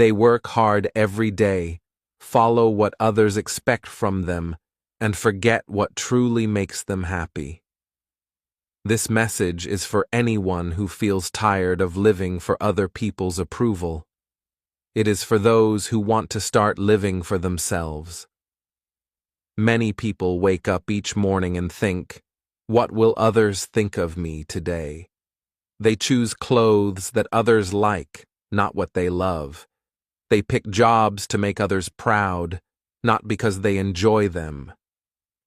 They work hard every day, follow what others expect from them, and forget what truly makes them happy. This message is for anyone who feels tired of living for other people's approval. It is for those who want to start living for themselves. Many people wake up each morning and think, "What will others think of me today?" They choose clothes that others like, not what they love. They pick jobs to make others proud, not because they enjoy them.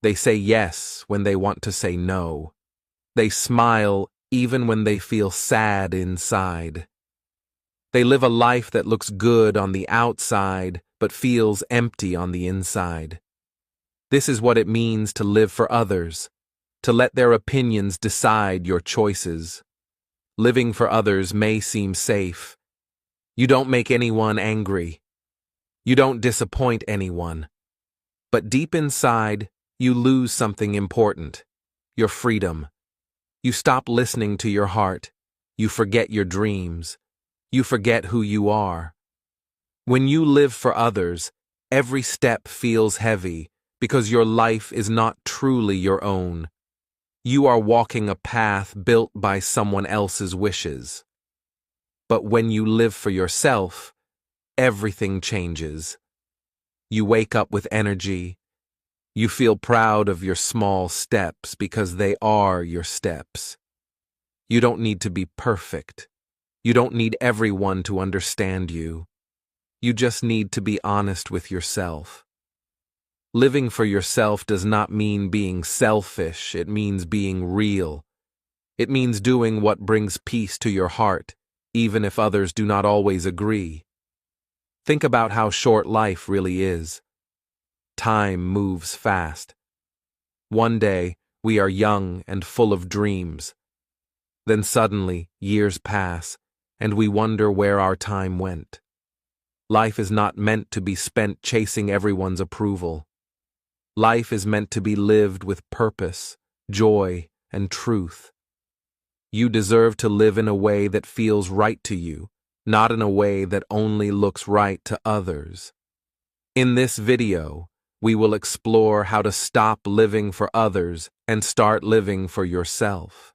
They say yes when they want to say no. They smile even when they feel sad inside. They live a life that looks good on the outside but feels empty on the inside. This is what it means to live for others, to let their opinions decide your choices. Living for others may seem safe. You don't make anyone angry. You don't disappoint anyone. But deep inside, you lose something important: your freedom. You stop listening to your heart. You forget your dreams. You forget who you are. When you live for others, every step feels heavy because your life is not truly your own. You are walking a path built by someone else's wishes. But when you live for yourself, everything changes. You wake up with energy. You feel proud of your small steps because they are your steps. You don't need to be perfect. You don't need everyone to understand you. You just need to be honest with yourself. Living for yourself does not mean being selfish, it means being real. It means doing what brings peace to your heart, even if others do not always agree. Think about how short life really is. Time moves fast. One day, we are young and full of dreams. Then suddenly, years pass, and we wonder where our time went. Life is not meant to be spent chasing everyone's approval. Life is meant to be lived with purpose, joy, and truth. You deserve to live in a way that feels right to you, not in a way that only looks right to others. In this video, we will explore how to stop living for others and start living for yourself.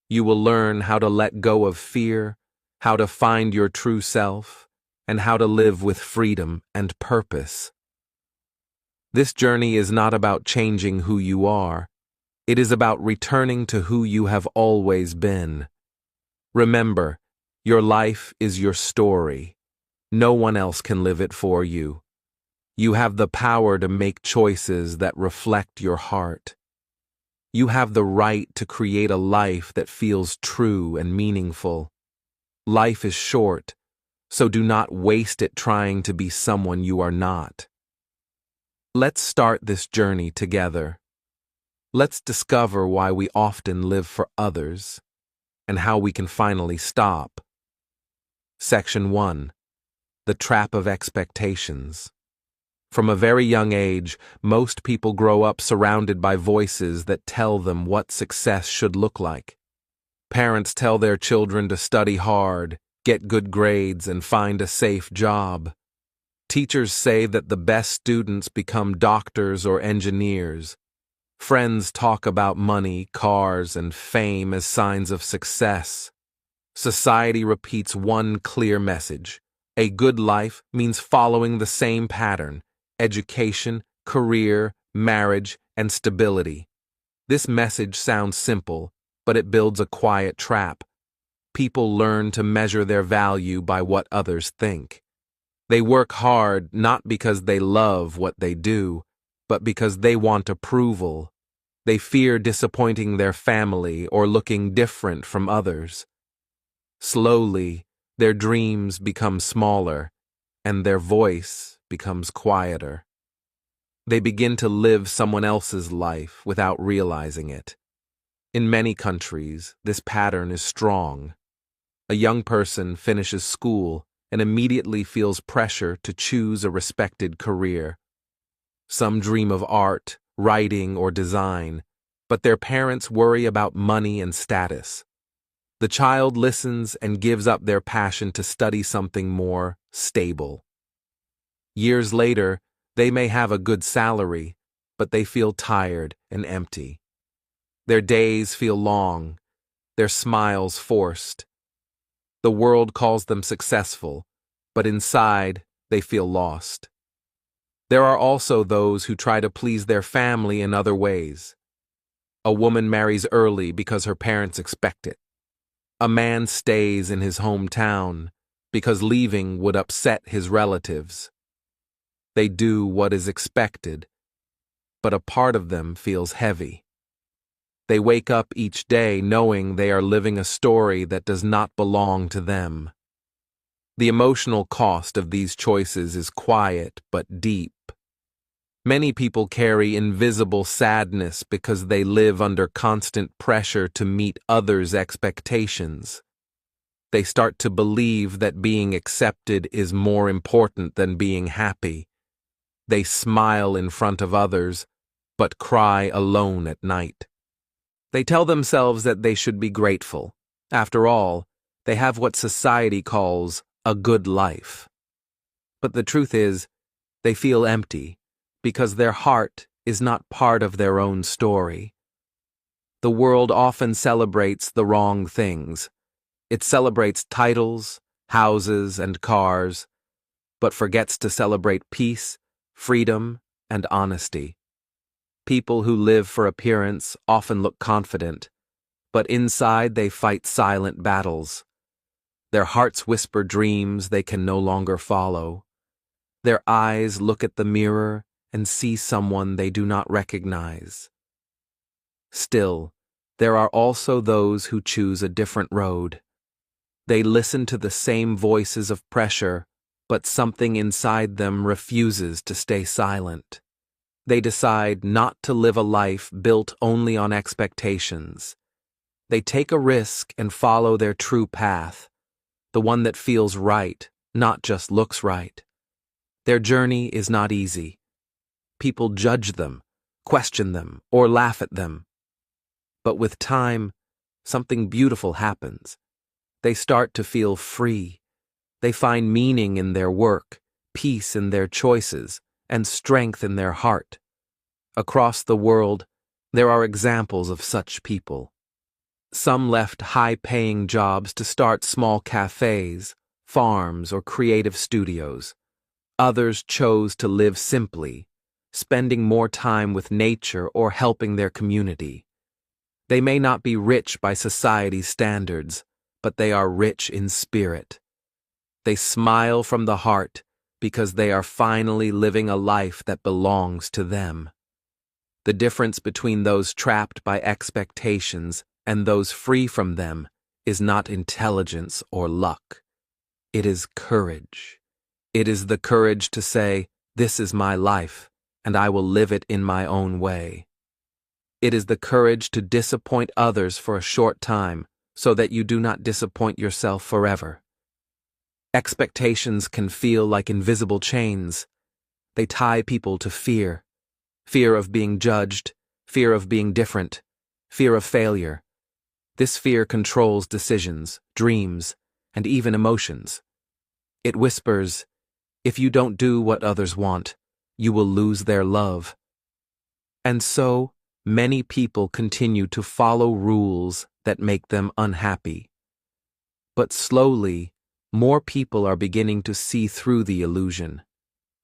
You will learn how to let go of fear, how to find your true self, and how to live with freedom and purpose. This journey is not about changing who you are. It is about returning to who you have always been. Remember, your life is your story. No one else can live it for you. You have the power to make choices that reflect your heart. You have the right to create a life that feels true and meaningful. Life is short, so do not waste it trying to be someone you are not. Let's start this journey together. Let's discover why we often live for others and how we can finally stop. Section 1. The Trap of Expectations. From a very young age, most people grow up surrounded by voices that tell them what success should look like. Parents tell their children to study hard, get good grades, and find a safe job. Teachers say that the best students become doctors or engineers. Friends talk about money, cars, and fame as signs of success. Society repeats one clear message: a good life means following the same pattern: education, career, marriage, and stability. This message sounds simple, but it builds a quiet trap. People learn to measure their value by what others think. They work hard not because they love what they do, but because they want approval. They fear disappointing their family or looking different from others. Slowly, their dreams become smaller, and their voice becomes quieter. They begin to live someone else's life without realizing it. In many countries, this pattern is strong. A young person finishes school and immediately feels pressure to choose a respected career. Some dream of art, writing, or design, but their parents worry about money and status. The child listens and gives up their passion to study something more stable. Years later, they may have a good salary, but they feel tired and empty. Their days feel long, their smiles forced. The world calls them successful, but inside, they feel lost. There are also those who try to please their family in other ways. A woman marries early because her parents expect it. A man stays in his hometown because leaving would upset his relatives. They do what is expected, but a part of them feels heavy. They wake up each day knowing they are living a story that does not belong to them. The emotional cost of these choices is quiet but deep. Many people carry invisible sadness because they live under constant pressure to meet others' expectations. They start to believe that being accepted is more important than being happy. They smile in front of others, but cry alone at night. They tell themselves that they should be grateful. After all, they have what society calls a good life. But the truth is, they feel empty because their heart is not part of their own story. The world often celebrates the wrong things. It celebrates titles, houses, and cars, but forgets to celebrate peace, freedom, and honesty. People who live for appearance often look confident, but inside they fight silent battles. Their hearts whisper dreams they can no longer follow. Their eyes look at the mirror and see someone they do not recognize. Still, there are also those who choose a different road. They listen to the same voices of pressure, but something inside them refuses to stay silent. They decide not to live a life built only on expectations. They take a risk and follow their true path, the one that feels right, not just looks right. Their journey is not easy. People judge them, question them, or laugh at them. But with time, something beautiful happens. They start to feel free. They find meaning in their work, peace in their choices, and strength in their heart. Across the world, there are examples of such people. Some left high-paying jobs to start small cafes, farms, or creative studios. Others chose to live simply, spending more time with nature or helping their community. They may not be rich by society's standards, but they are rich in spirit. They smile from the heart because they are finally living a life that belongs to them. The difference between those trapped by expectations and those free from them is not intelligence or luck. It is courage. It is the courage to say, "This is my life, and I will live it in my own way." It is the courage to disappoint others for a short time so that you do not disappoint yourself forever. Expectations can feel like invisible chains. They tie people to fear. Fear of being judged, fear of being different, fear of failure. This fear controls decisions, dreams, and even emotions. It whispers, if you don't do what others want, you will lose their love. And so, many people continue to follow rules that make them unhappy. But slowly, more people are beginning to see through the illusion.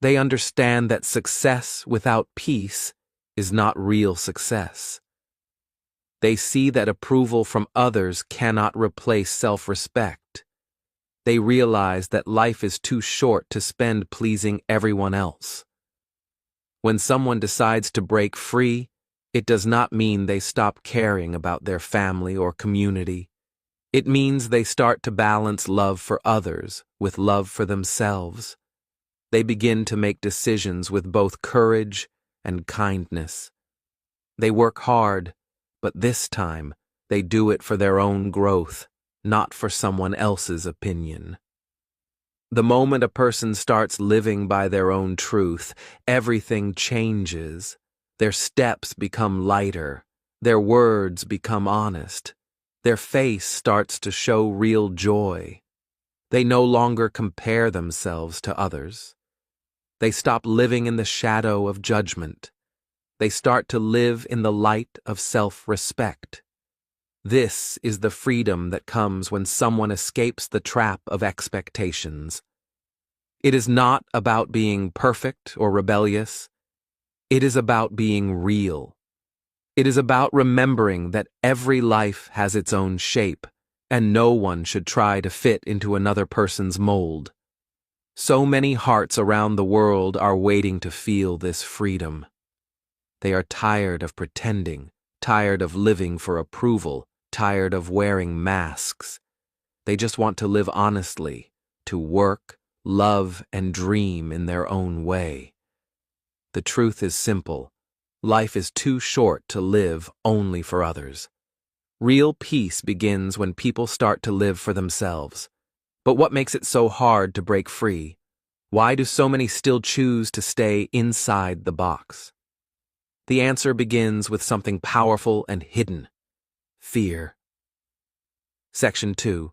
They understand that success without peace is not real success. They see that approval from others cannot replace self-respect. They realize that life is too short to spend pleasing everyone else. When someone decides to break free, it does not mean they stop caring about their family or community. It means they start to balance love for others with love for themselves. They begin to make decisions with both courage and kindness. They work hard, but this time they do it for their own growth, not for someone else's opinion. The moment a person starts living by their own truth, everything changes. Their steps become lighter. Their words become honest. Their face starts to show real joy. They no longer compare themselves to others. They stop living in the shadow of judgment. They start to live in the light of self-respect. This is the freedom that comes when someone escapes the trap of expectations. It is not about being perfect or rebellious. It is about being real. It is about remembering that every life has its own shape, and no one should try to fit into another person's mold. So many hearts around the world are waiting to feel this freedom. They are tired of pretending, tired of living for approval, tired of wearing masks. They just want to live honestly, to work, love, and dream in their own way. The truth is simple. Life is too short to live only for others. Real peace begins when people start to live for themselves. But what makes it so hard to break free? Why do so many still choose to stay inside the box? The answer begins with something powerful and hidden: fear. Section 2.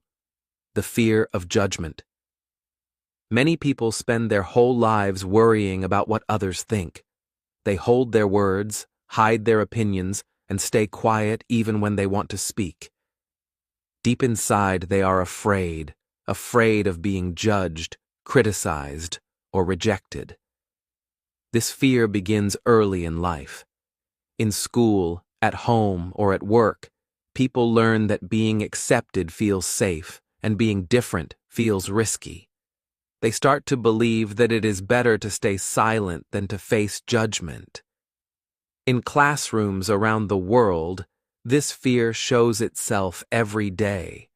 The fear of judgment. Many people spend their whole lives worrying about what others think. They hold their words, hide their opinions, and stay quiet even when they want to speak. Deep inside, they are afraid of being judged, criticized, or rejected. This fear begins early in life. In school, at home, or at work, people learn that being accepted feels safe and being different feels risky. They start to believe that it is better to stay silent than to face judgment. In classrooms around the world, this fear shows itself every day.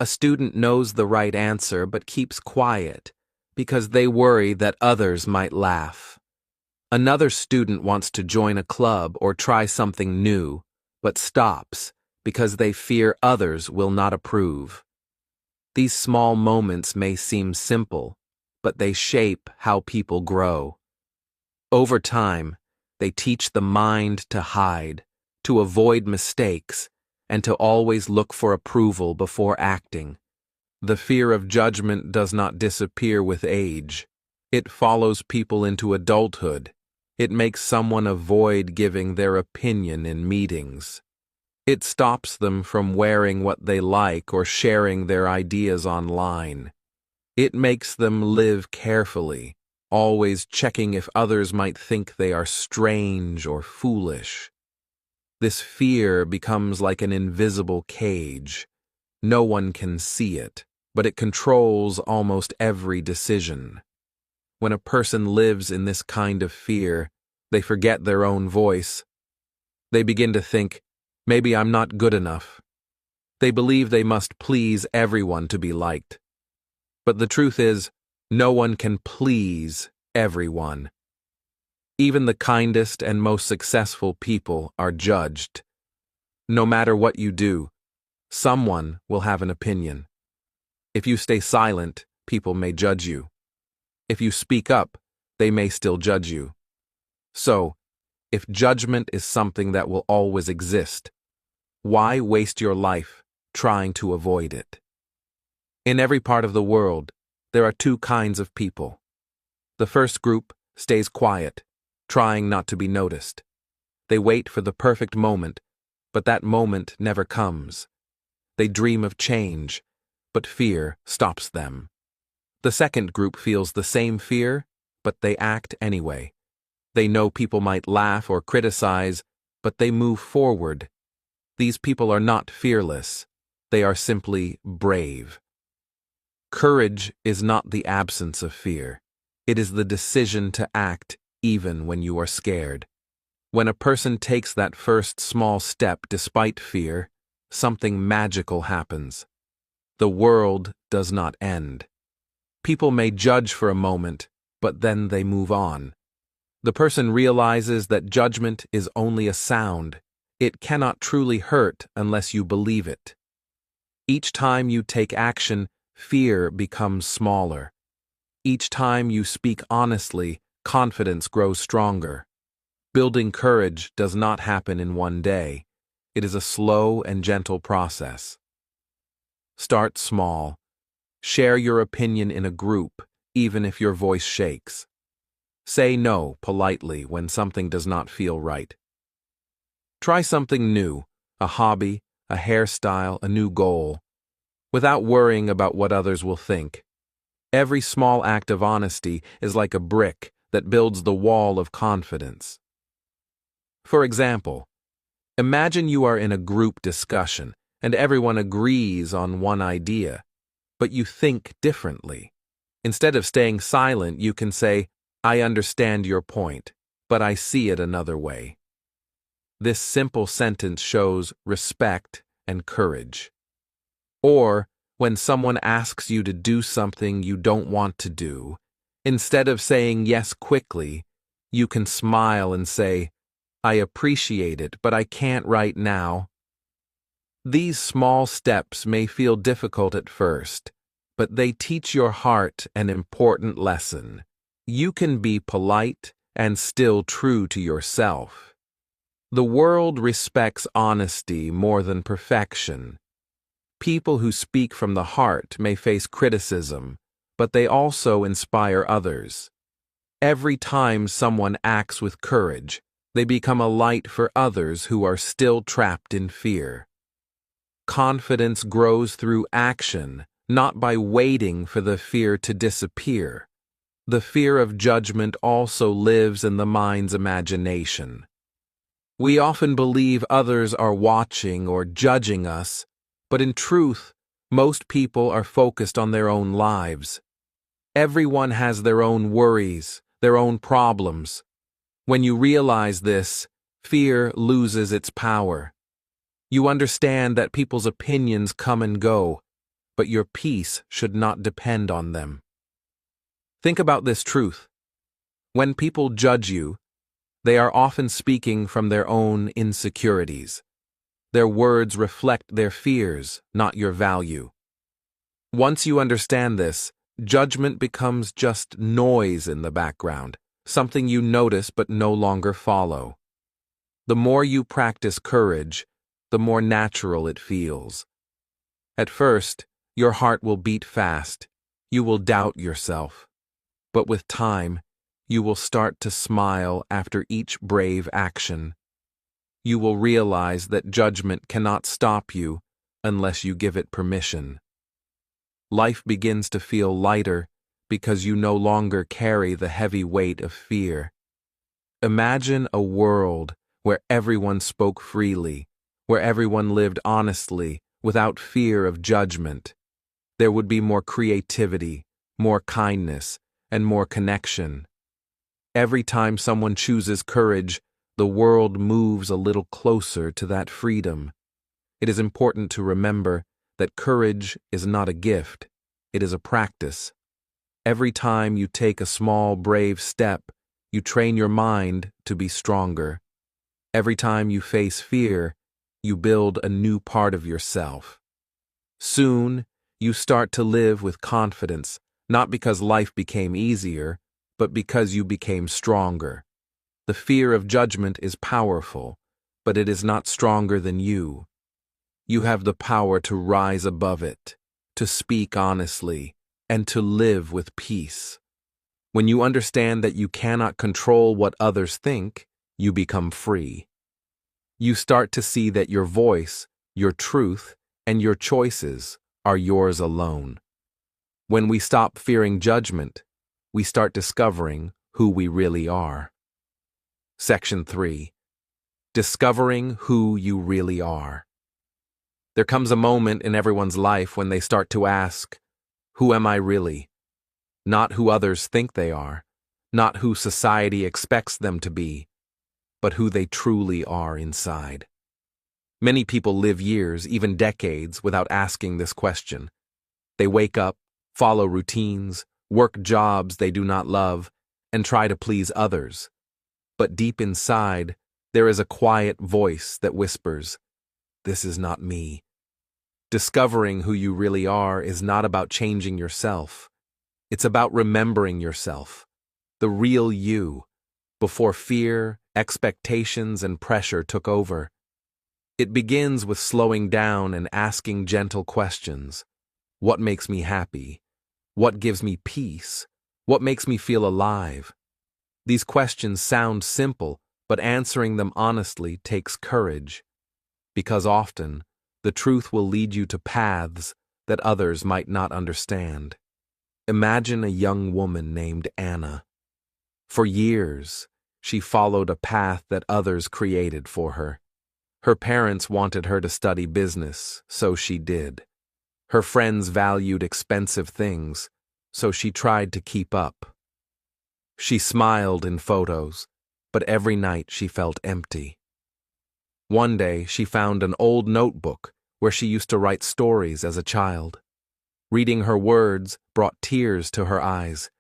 A student knows the right answer but keeps quiet because they worry that others might laugh. Another student wants to join a club or try something new, but stops because they fear others will not approve. These small moments may seem simple, but they shape how people grow. Over time, they teach the mind to hide, to avoid mistakes, and to always look for approval before acting. The fear of judgment does not disappear with age. It follows people into adulthood. It makes someone avoid giving their opinion in meetings. It stops them from wearing what they like or sharing their ideas online. It makes them live carefully, always checking if others might think they are strange or foolish. This fear becomes like an invisible cage. No one can see it, but it controls almost every decision. When a person lives in this kind of fear, they forget their own voice. They begin to think, maybe I'm not good enough. They believe they must please everyone to be liked. But the truth is, no one can please everyone. Even the kindest and most successful people are judged. No matter what you do, someone will have an opinion. If you stay silent, people may judge you. If you speak up, they may still judge you. So, if judgment is something that will always exist, why waste your life trying to avoid it? In every part of the world, there are two kinds of people. The first group stays quiet, trying not to be noticed. They wait for the perfect moment, but that moment never comes. They dream of change, but fear stops them. The second group feels the same fear, but they act anyway. They know people might laugh or criticize, but they move forward. These people are not fearless. They are simply brave. Courage is not the absence of fear. It is the decision to act even when you are scared. When a person takes that first small step despite fear, something magical happens. The world does not end. People may judge for a moment, but then they move on. The person realizes that judgment is only a sound. It cannot truly hurt unless you believe it. Each time you take action, fear becomes smaller. Each time you speak honestly, confidence grows stronger. Building courage does not happen in one day. It is a slow and gentle process. Start small. Share your opinion in a group, even if your voice shakes. Say no politely when something does not feel right. Try something new, a hobby, a hairstyle, a new goal, without worrying about what others will think. Every small act of honesty is like a brick that builds the wall of confidence. For example, imagine you are in a group discussion and everyone agrees on one idea, but you think differently. Instead of staying silent, you can say, "I understand your point, but I see it another way." This simple sentence shows respect and courage. Or, when someone asks you to do something you don't want to do, instead of saying yes quickly, you can smile and say, "I appreciate it, but I can't right now." These small steps may feel difficult at first, but they teach your heart an important lesson. You can be polite and still true to yourself. The world respects honesty more than perfection. People who speak from the heart may face criticism, but they also inspire others. Every time someone acts with courage, they become a light for others who are still trapped in fear. Confidence grows through action, not by waiting for the fear to disappear. The fear of judgment also lives in the mind's imagination. We often believe others are watching or judging us, but in truth, most people are focused on their own lives. Everyone has their own worries, their own problems. When you realize this, fear loses its power. You understand that people's opinions come and go, but your peace should not depend on them. Think about this truth. When people judge you, they are often speaking from their own insecurities. Their words reflect their fears, not your value. Once you understand this, judgment becomes just noise in the background, something you notice but no longer follow. The more you practice courage, the more natural it feels. At first, your heart will beat fast. You will doubt yourself. But with time, you will start to smile after each brave action. You will realize that judgment cannot stop you unless you give it permission. Life begins to feel lighter because you no longer carry the heavy weight of fear. Imagine a world where everyone spoke freely, where everyone lived honestly, without fear of judgment. There would be more creativity, more kindness, and more connection. Every time someone chooses courage, the world moves a little closer to that freedom. It is important to remember that courage is not a gift, it is a practice. Every time you take a small, brave step, you train your mind to be stronger. Every time you face fear, you build a new part of yourself. Soon, you start to live with confidence, not because life became easier, but because you became stronger. The fear of judgment is powerful, but it is not stronger than you. You have the power to rise above it, to speak honestly, and to live with peace. When you understand that you cannot control what others think, you become free. You start to see that your voice, your truth, and your choices are yours alone. When we stop fearing judgment, we start discovering who we really are. Section 3. Discovering who you really are. There comes a moment in everyone's life when they start to ask, who am I really? Not who others think they are, not who society expects them to be, but who they truly are inside. Many people live years, even decades, without asking this question. They wake up, follow routines, work jobs they do not love, and try to please others. But deep inside, there is a quiet voice that whispers, "This is not me." Discovering who you really are is not about changing yourself. It's about remembering yourself, the real you, before fear, expectations, and pressure took over. It begins with slowing down and asking gentle questions. What makes me happy? What gives me peace? What makes me feel alive? These questions sound simple, but answering them honestly takes courage, because often the truth will lead you to paths that others might not understand. Imagine a young woman named Anna. For years, she followed a path that others created for her. Her parents wanted her to study business, so she did. Her friends valued expensive things, so she tried to keep up. She smiled in photos, but every night she felt empty. One day, she found an old notebook where she used to write stories as a child. Reading her words brought tears to her eyes.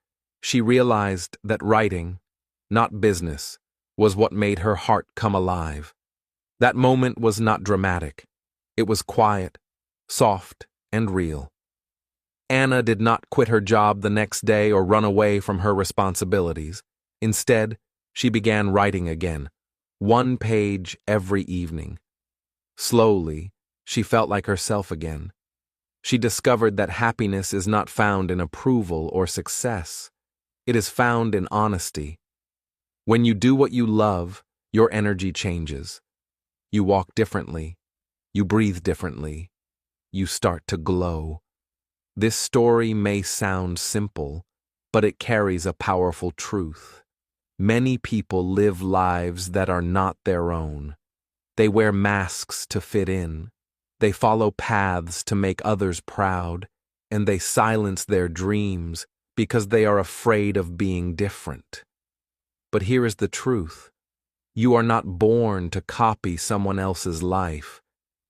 She realized that writing, not business, was what made her heart come alive. That moment was not dramatic. It was quiet, soft, and real. Anna did not quit her job the next day or run away from her responsibilities. Instead, she began writing again, one page every evening. Slowly, she felt like herself again. She discovered that happiness is not found in approval or success. It is found in honesty. When you do what you love, your energy changes. You walk differently. You breathe differently. You start to glow. This story may sound simple, but it carries a powerful truth. Many people live lives that are not their own. They wear masks to fit in. They follow paths to make others proud, and they silence their dreams because they are afraid of being different. But here is the truth. You are not born to copy someone else's life.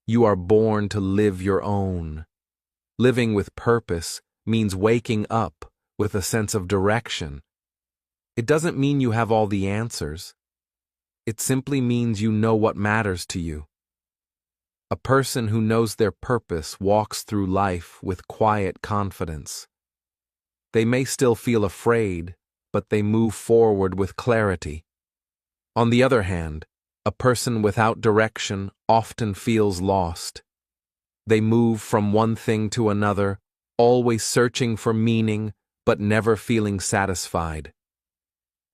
You are born to live your own. Living with purpose means waking up with a sense of direction. It doesn't mean you have all the answers. It simply means you know what matters to you. A person who knows their purpose walks through life with quiet confidence. They may still feel afraid, but they move forward with clarity. On the other hand, a person without direction often feels lost. They move from one thing to another, always searching for meaning, but never feeling satisfied.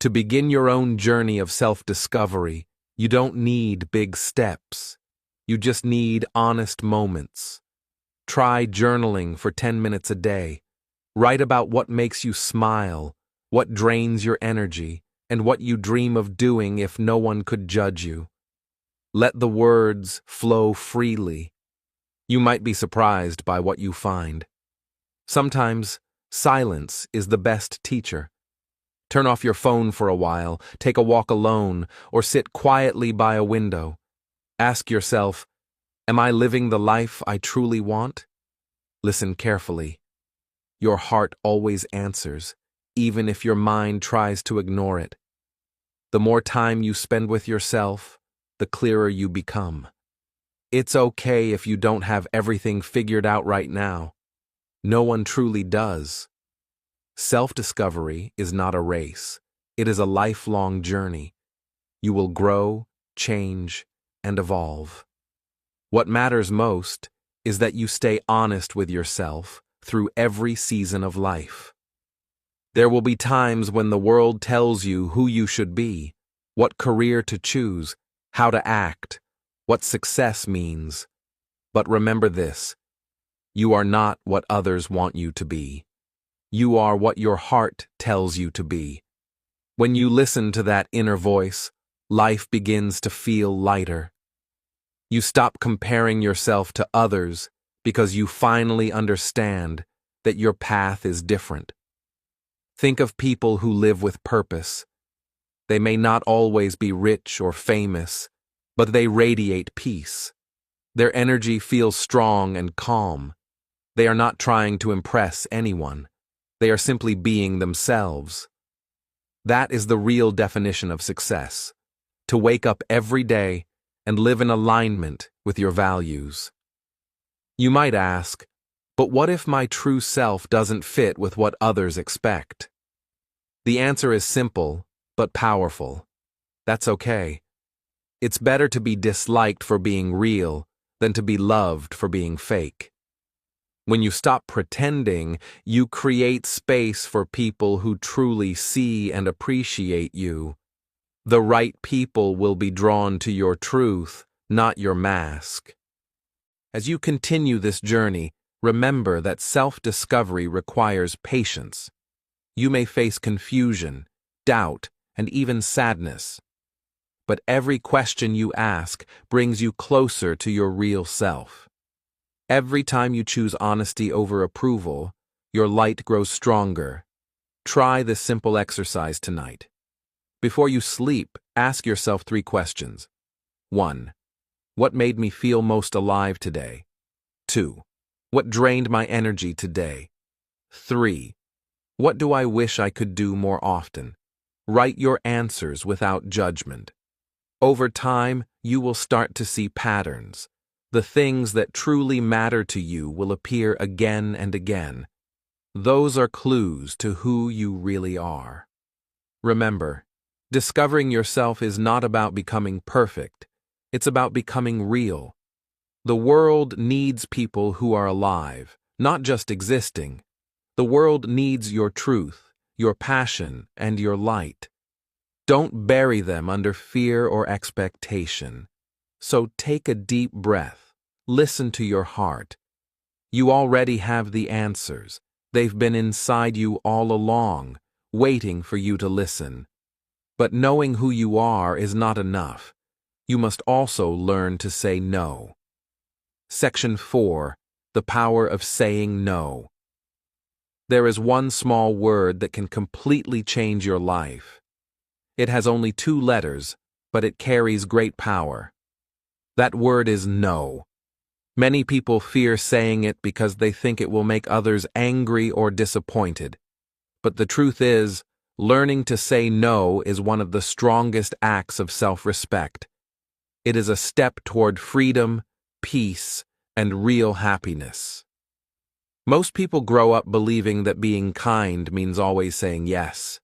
To begin your own journey of self-discovery, you don't need big steps. You just need honest moments. Try journaling for 10 minutes a day. Write about what makes you smile, what drains your energy, and what you dream of doing if no one could judge you. Let the words flow freely. You might be surprised by what you find. Sometimes, silence is the best teacher. Turn off your phone for a while, take a walk alone, or sit quietly by a window. Ask yourself, am I living the life I truly want? Listen carefully. Your heart always answers, even if your mind tries to ignore it. The more time you spend with yourself, the clearer you become. It's okay if you don't have everything figured out right now. No one truly does. Self-discovery is not a race. It is a lifelong journey. You will grow, change, and evolve. What matters most is that you stay honest with yourself through every season of life. There will be times when the world tells you who you should be, what career to choose, how to act, what success means. But remember this: you are not what others want you to be. You are what your heart tells you to be. When you listen to that inner voice, life begins to feel lighter. You stop comparing yourself to others because you finally understand that your path is different. Think of people who live with purpose. They may not always be rich or famous, but they radiate peace. Their energy feels strong and calm. They are not trying to impress anyone. They are simply being themselves. That is the real definition of success: to wake up every day and live in alignment with your values. You might ask, but what if my true self doesn't fit with what others expect? The answer is simple, but powerful. That's okay. It's better to be disliked for being real than to be loved for being fake. When you stop pretending, you create space for people who truly see and appreciate you. The right people will be drawn to your truth, not your mask. As you continue this journey, remember that self-discovery requires patience. You may face confusion, doubt, and even sadness. But every question you ask brings you closer to your real self. Every time you choose honesty over approval, your light grows stronger. Try this simple exercise tonight. Before you sleep, ask yourself 3 questions. 1. What made me feel most alive today? 2. What drained my energy today? 3. What do I wish I could do more often? Write your answers without judgment. Over time, you will start to see patterns. The things that truly matter to you will appear again and again. Those are clues to who you really are. Remember, discovering yourself is not about becoming perfect. It's about becoming real. The world needs people who are alive, not just existing. The world needs your truth, your passion, and your light. Don't bury them under fear or expectation. So take a deep breath. Listen to your heart. You already have the answers. They've been inside you all along, waiting for you to listen. But knowing who you are is not enough. You must also learn to say no. Section 4. The power of saying no. There is one small word that can completely change your life. It has only 2 letters, but it carries great power. That word is no. Many people fear saying it because they think it will make others angry or disappointed. But the truth is, learning to say no is one of the strongest acts of self-respect. It is a step toward freedom, peace, and real happiness. Most people grow up believing that being kind means always saying yes.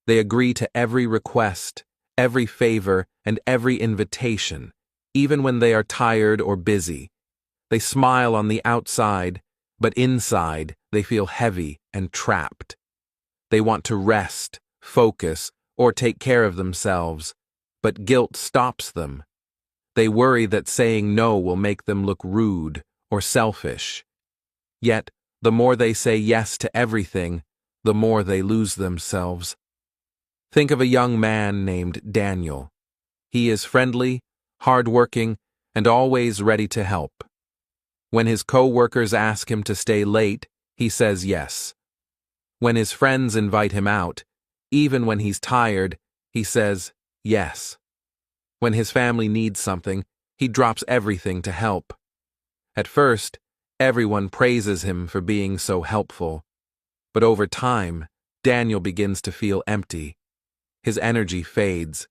They agree to every request, every favor, and every invitation, even when they are tired or busy. They smile on the outside, but inside they feel heavy and trapped. They want to rest, focus, or take care of themselves, but guilt stops them. They worry that saying no will make them look rude or selfish. Yet, the more they say yes to everything, the more they lose themselves. Think of a young man named Daniel. He is friendly, hardworking, and always ready to help. When his co-workers ask him to stay late, he says yes. When his friends invite him out, even when he's tired, he says yes. When his family needs something, he drops everything to help. At first, everyone praises him for being so helpful. But over time, Daniel begins to feel empty. His energy fades.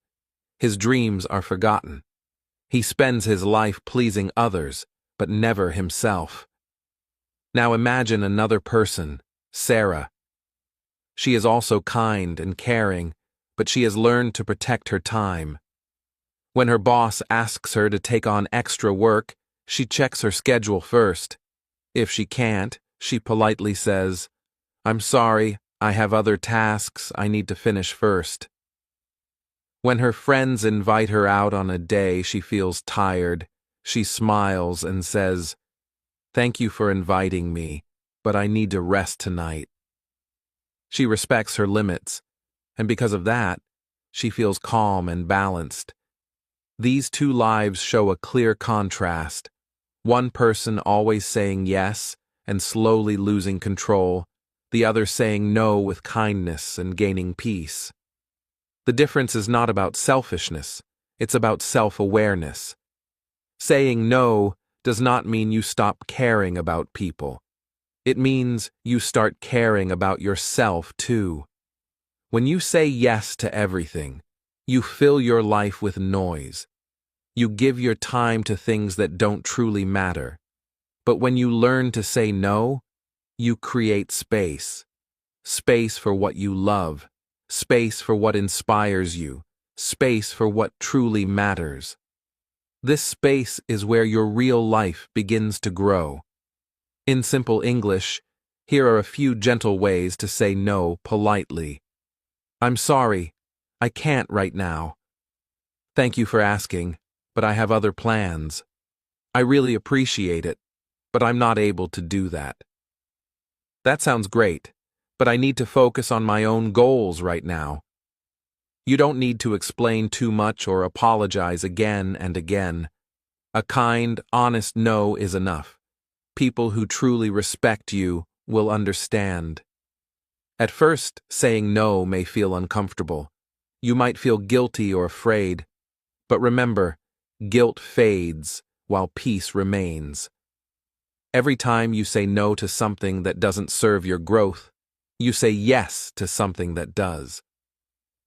His dreams are forgotten. He spends his life pleasing others, but never himself. Now imagine another person, Sarah. She is also kind and caring, but she has learned to protect her time. When her boss asks her to take on extra work, she checks her schedule first. If she can't, she politely says, "I'm sorry, I have other tasks I need to finish first." When her friends invite her out on a day she feels tired, she smiles and says, "Thank you for inviting me, but I need to rest tonight." She respects her limits, and because of that, she feels calm and balanced. These 2 lives show a clear contrast. One person always saying yes and slowly losing control, the other saying no with kindness and gaining peace. The difference is not about selfishness, it's about self-awareness. Saying no does not mean you stop caring about people. It means you start caring about yourself too. When you say yes to everything, you fill your life with noise. You give your time to things that don't truly matter. But when you learn to say no, you create space. Space for what you love. Space for what inspires you. Space for what truly matters. This space is where your real life begins to grow. In simple English, here are a few gentle ways to say no politely. I'm sorry, I can't right now. Thank you for asking, but I have other plans. I really appreciate it, but I'm not able to do that. That sounds great, but I need to focus on my own goals right now. You don't need to explain too much or apologize again and again. A kind, honest no is enough. People who truly respect you will understand. At first, saying no may feel uncomfortable. You might feel guilty or afraid. But remember, guilt fades while peace remains. Every time you say no to something that doesn't serve your growth, you say yes to something that does.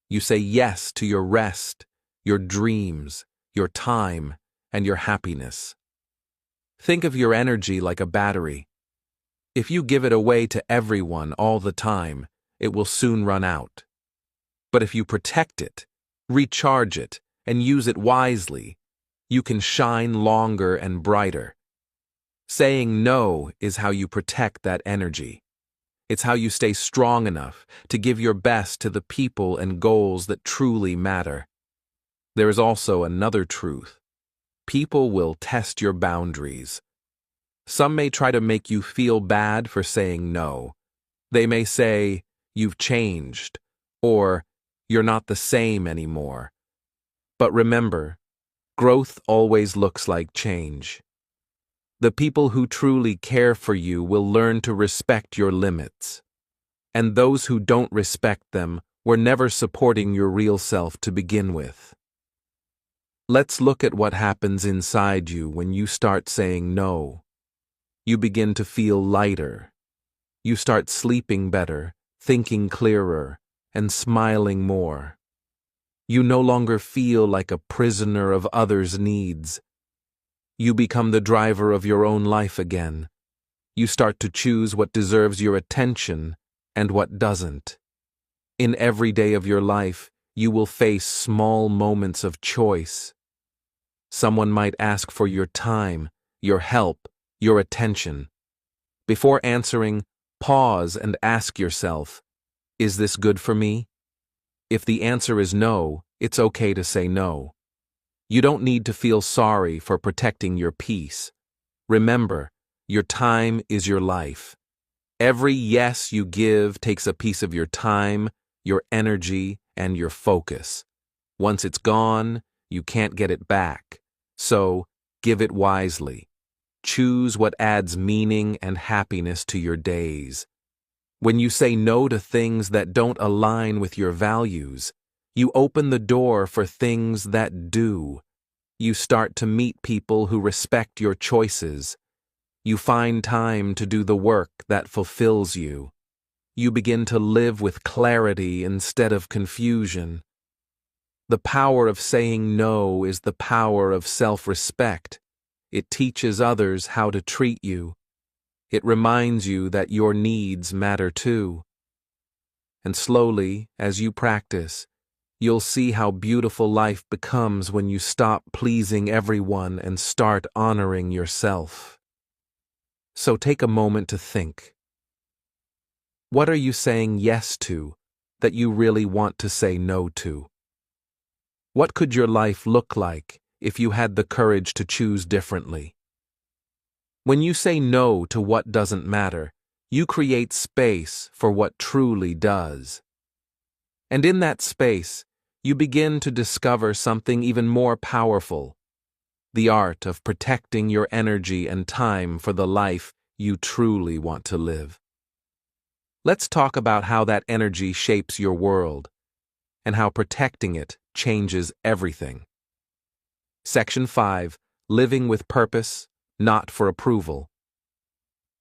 You say yes to your rest, your dreams, your time, and your happiness. Think of your energy like a battery. If you give it away to everyone all the time, it will soon run out. But if you protect it, recharge it, and use it wisely, you can shine longer and brighter. Saying no is how you protect that energy. It's how you stay strong enough to give your best to the people and goals that truly matter. There is also another truth. People will test your boundaries. Some may try to make you feel bad for saying no. They may say, "You've changed," or "You're not the same anymore." But remember, growth always looks like change. The people who truly care for you will learn to respect your limits. And those who don't respect them were never supporting your real self to begin with. Let's look at what happens inside you when you start saying no. You begin to feel lighter. You start sleeping better, thinking clearer, and smiling more. You no longer feel like a prisoner of others' needs. You become the driver of your own life again. You start to choose what deserves your attention and what doesn't. In every day of your life, you will face small moments of choice. Someone might ask for your time, your help, your attention. Before answering, pause and ask yourself, is this good for me? If the answer is no, it's okay to say no. You don't need to feel sorry for protecting your peace. Remember, your time is your life. Every yes you give takes a piece of your time, your energy, and your focus. Once it's gone, you can't get it back. So, give it wisely. Choose what adds meaning and happiness to your days. When you say no to things that don't align with your values, you open the door for things that do. You start to meet people who respect your choices. You find time to do the work that fulfills you. You begin to live with clarity instead of confusion. The power of saying no is the power of self-respect. It teaches others how to treat you. It reminds you that your needs matter too. And slowly, as you practice, you'll see how beautiful life becomes when you stop pleasing everyone and start honoring yourself. So take a moment to think. What are you saying yes to that you really want to say no to? What could your life look like if you had the courage to choose differently? When you say no to what doesn't matter, you create space for what truly does. And in that space, you begin to discover something even more powerful: the art of protecting your energy and time for the life you truly want to live. Let's talk about how that energy shapes your world and how protecting it changes everything. Section 5. Living with purpose, not for approval.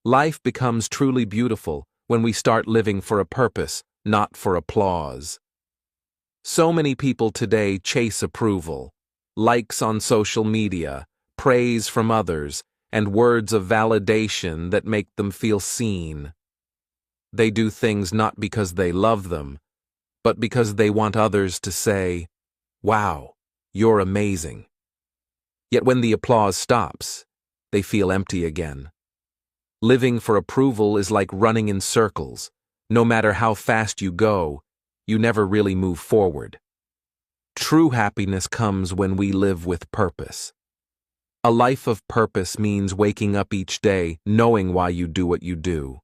Life becomes truly beautiful when we start living for a purpose, not for applause. So many people today chase approval, likes on social media, praise from others, and words of validation that make them feel seen. They do things not because they love them, but because they want others to say, "Wow, you're amazing." Yet when the applause stops, they feel empty again. Living for approval is like running in circles. No matter how fast you go, you never really move forward. True happiness comes when we live with purpose. A life of purpose means waking up each day knowing why you do what you do.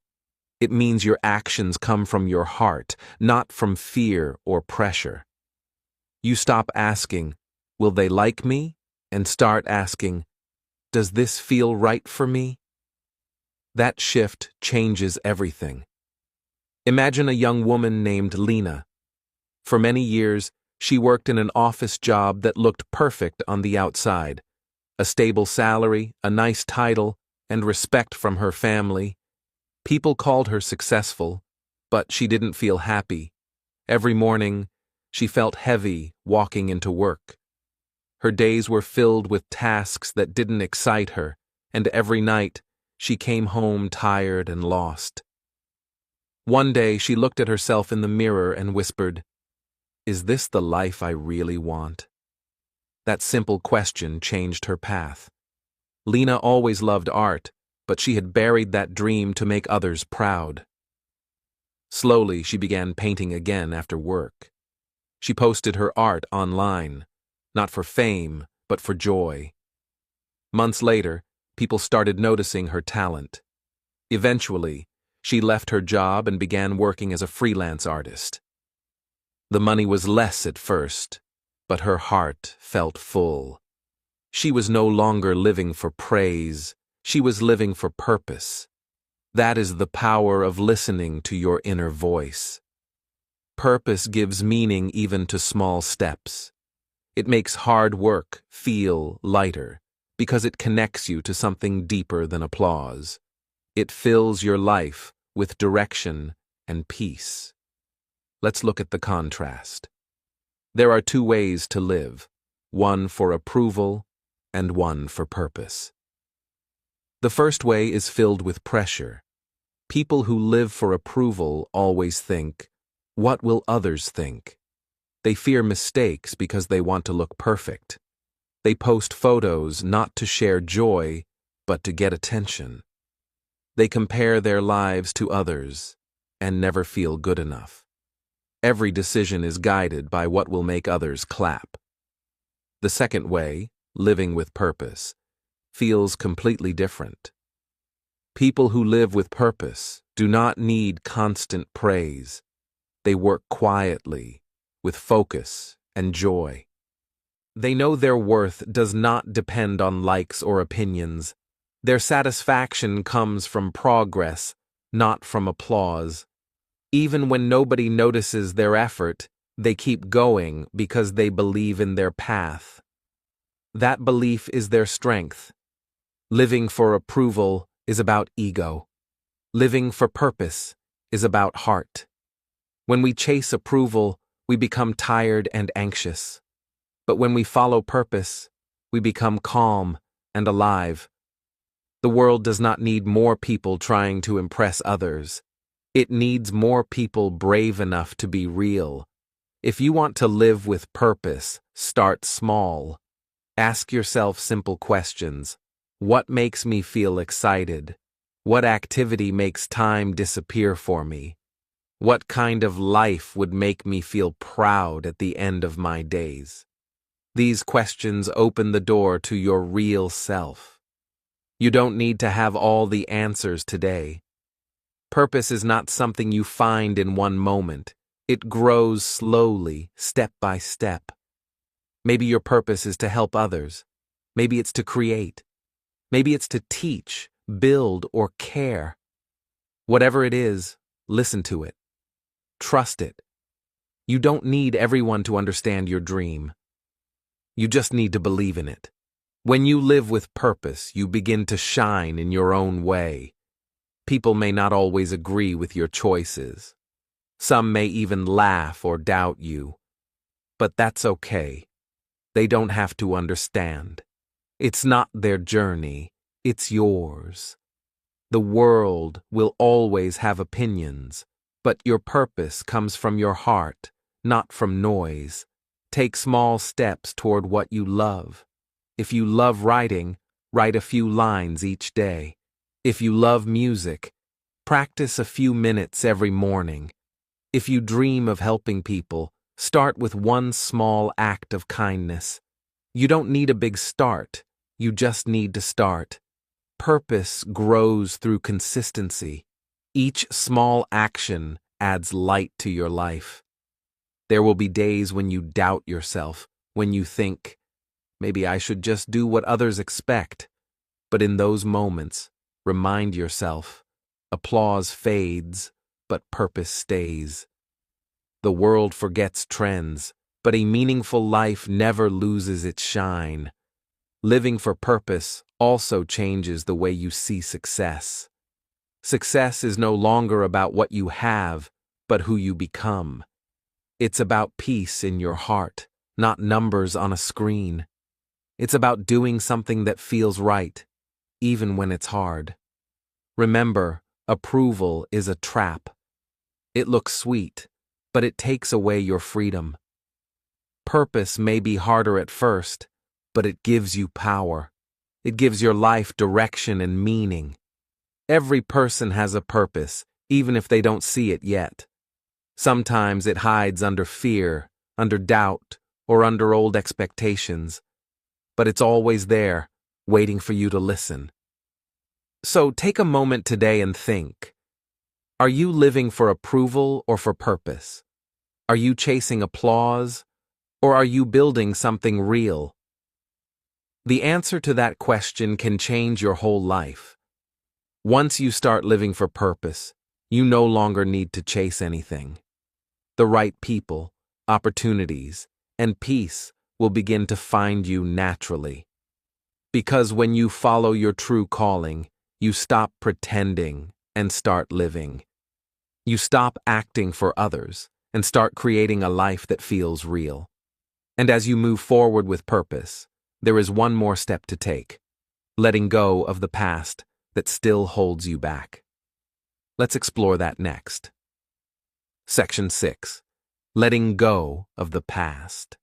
It means your actions come from your heart, not from fear or pressure. You stop asking, "Will they like me?" and start asking, "Does this feel right for me?" That shift changes everything. Imagine a young woman named Lena. For many years, she worked in an office job that looked perfect on the outside. A stable salary, a nice title, and respect from her family. People called her successful, but she didn't feel happy. Every morning, she felt heavy walking into work. Her days were filled with tasks that didn't excite her, and every night, she came home tired and lost. One day, she looked at herself in the mirror and whispered, "Is this the life I really want?" That simple question changed her path. Lena always loved art, but she had buried that dream to make others proud. Slowly, she began painting again after work. She posted her art online, not for fame, but for joy. Months later, people started noticing her talent. Eventually, she left her job and began working as a freelance artist. The money was less at first, but her heart felt full. She was no longer living for praise, she was living for purpose. That is the power of listening to your inner voice. Purpose gives meaning even to small steps. It makes hard work feel lighter, because it connects you to something deeper than applause. It fills your life with direction and peace. Let's look at the contrast. There are two ways to live, one for approval and one for purpose. The first way is filled with pressure. People who live for approval always think, "What will others think?" They fear mistakes because they want to look perfect. They post photos not to share joy, but to get attention. They compare their lives to others and never feel good enough. Every decision is guided by what will make others clap. The second way, living with purpose, feels completely different. People who live with purpose do not need constant praise. They work quietly, with focus and joy. They know their worth does not depend on likes or opinions. Their satisfaction comes from progress, not from applause. Even when nobody notices their effort, they keep going because they believe in their path. That belief is their strength. Living for approval is about ego. Living for purpose is about heart. When we chase approval, we become tired and anxious. But when we follow purpose, we become calm and alive. The world does not need more people trying to impress others. It needs more people brave enough to be real. If you want to live with purpose, start small. Ask yourself simple questions. What makes me feel excited? What activity makes time disappear for me? What kind of life would make me feel proud at the end of my days? These questions open the door to your real self. You don't need to have all the answers today. Purpose is not something you find in one moment. It grows slowly, step by step. Maybe your purpose is to help others. Maybe it's to create. Maybe it's to teach, build, or care. Whatever it is, listen to it. Trust it. You don't need everyone to understand your dream. You just need to believe in it. When you live with purpose, you begin to shine in your own way. People may not always agree with your choices. Some may even laugh or doubt you. But that's okay. They don't have to understand. It's not their journey, it's yours. The world will always have opinions, but your purpose comes from your heart, not from noise. Take small steps toward what you love. If you love writing, write a few lines each day. If you love music, practice a few minutes every morning. If you dream of helping people, start with one small act of kindness. You don't need a big start, you just need to start. Purpose grows through consistency. Each small action adds light to your life. There will be days when you doubt yourself, when you think, maybe I should just do what others expect. But in those moments, remind yourself, applause fades, but purpose stays. The world forgets trends, but a meaningful life never loses its shine. Living for purpose also changes the way you see success. Success is no longer about what you have, but who you become. It's about peace in your heart, not numbers on a screen. It's about doing something that feels right, even when it's hard. Remember, approval is a trap. It looks sweet, but it takes away your freedom. Purpose may be harder at first, but it gives you power. It gives your life direction and meaning. Every person has a purpose, even if they don't see it yet. Sometimes it hides under fear, under doubt, or under old expectations. But it's always there, waiting for you to listen. So take a moment today and think. Are you living for approval or for purpose? Are you chasing applause, or are you building something real? The answer to that question can change your whole life. Once you start living for purpose, you no longer need to chase anything. The right people, opportunities, and peace will begin to find you naturally. Because when you follow your true calling, you stop pretending and start living. You stop acting for others and start creating a life that feels real. And as you move forward with purpose, there is one more step to take: letting go of the past that still holds you back. Let's explore that next. Section 6. Letting go of the past.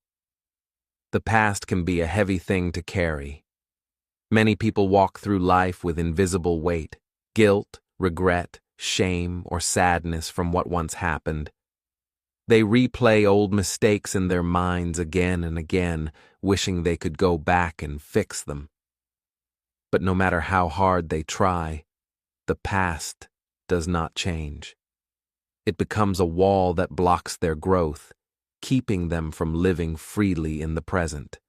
The past can be a heavy thing to carry. Many people walk through life with invisible weight, guilt, regret, shame, or sadness from what once happened. They replay old mistakes in their minds again and again, wishing they could go back and fix them. But no matter how hard they try, the past does not change. It becomes a wall that blocks their growth, keeping them from living freely in the present.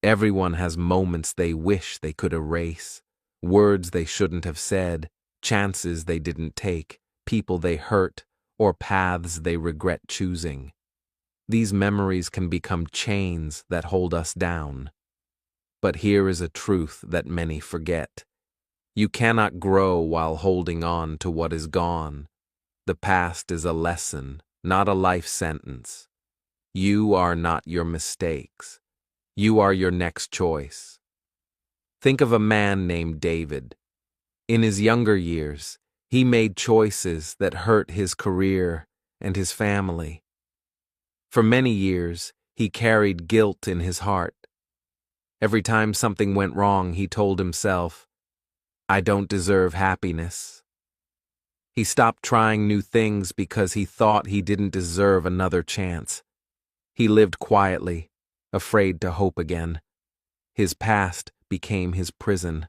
Everyone has moments they wish they could erase, words they shouldn't have said, chances they didn't take, people they hurt, or paths they regret choosing. These memories can become chains that hold us down. But here is a truth that many forget. You cannot grow while holding on to what is gone. The past is a lesson, not a life sentence. You are not your mistakes. You are your next choice. Think of a man named David. In his younger years, he made choices that hurt his career and his family. For many years, he carried guilt in his heart. Every time something went wrong, he told himself, "I don't deserve happiness." He stopped trying new things because he thought he didn't deserve another chance. He lived quietly, afraid to hope again. His past became his prison.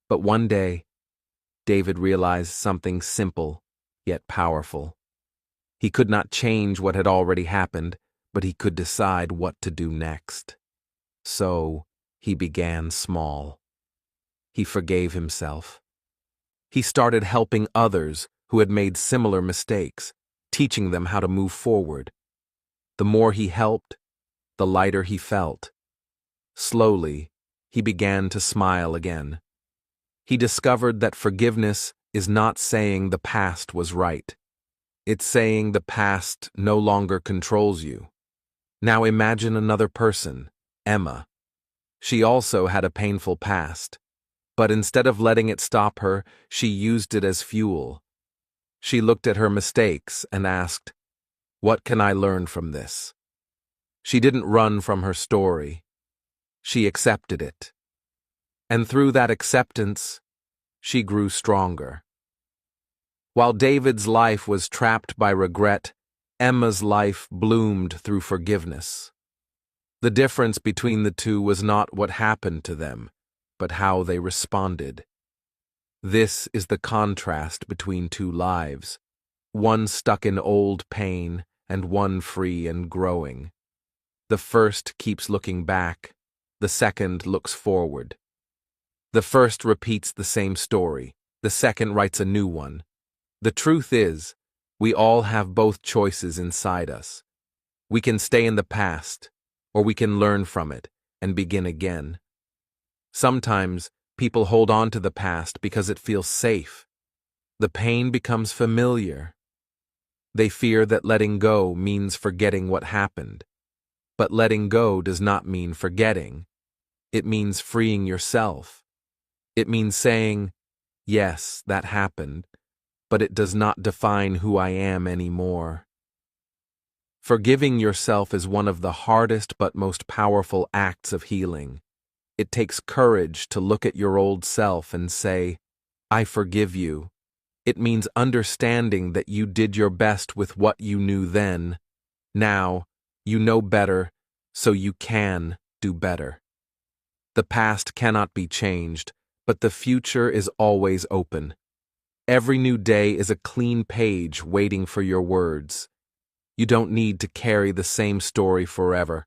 But one day, David realized something simple, yet powerful. He could not change what had already happened, but he could decide what to do next. So, he began small. He forgave himself. He started helping others who had made similar mistakes, teaching them how to move forward. The more he helped, the lighter he felt. Slowly, he began to smile again. He discovered that forgiveness is not saying the past was right. It's saying the past no longer controls you. Now imagine another person, Emma. She also had a painful past, but instead of letting it stop her, she used it as fuel. She looked at her mistakes and asked, "What can I learn from this?" She didn't run from her story. She accepted it. And through that acceptance, she grew stronger. While David's life was trapped by regret, Emma's life bloomed through forgiveness. The difference between the two was not what happened to them, but how they responded. This is the contrast between two lives, one stuck in old pain and one free and growing. The first keeps looking back, the second looks forward. The first repeats the same story, the second writes a new one. The truth is, we all have both choices inside us. We can stay in the past, or we can learn from it and begin again. Sometimes people hold on to the past because it feels safe. The pain becomes familiar. They fear that letting go means forgetting what happened. But letting go does not mean forgetting. It means freeing yourself. It means saying, yes, that happened, but it does not define who I am anymore. Forgiving yourself is one of the hardest but most powerful acts of healing. It takes courage to look at your old self and say, I forgive you. It means understanding that you did your best with what you knew then. Now, you know better, so you can do better. The past cannot be changed, but the future is always open. Every new day is a clean page waiting for your words. You don't need to carry the same story forever.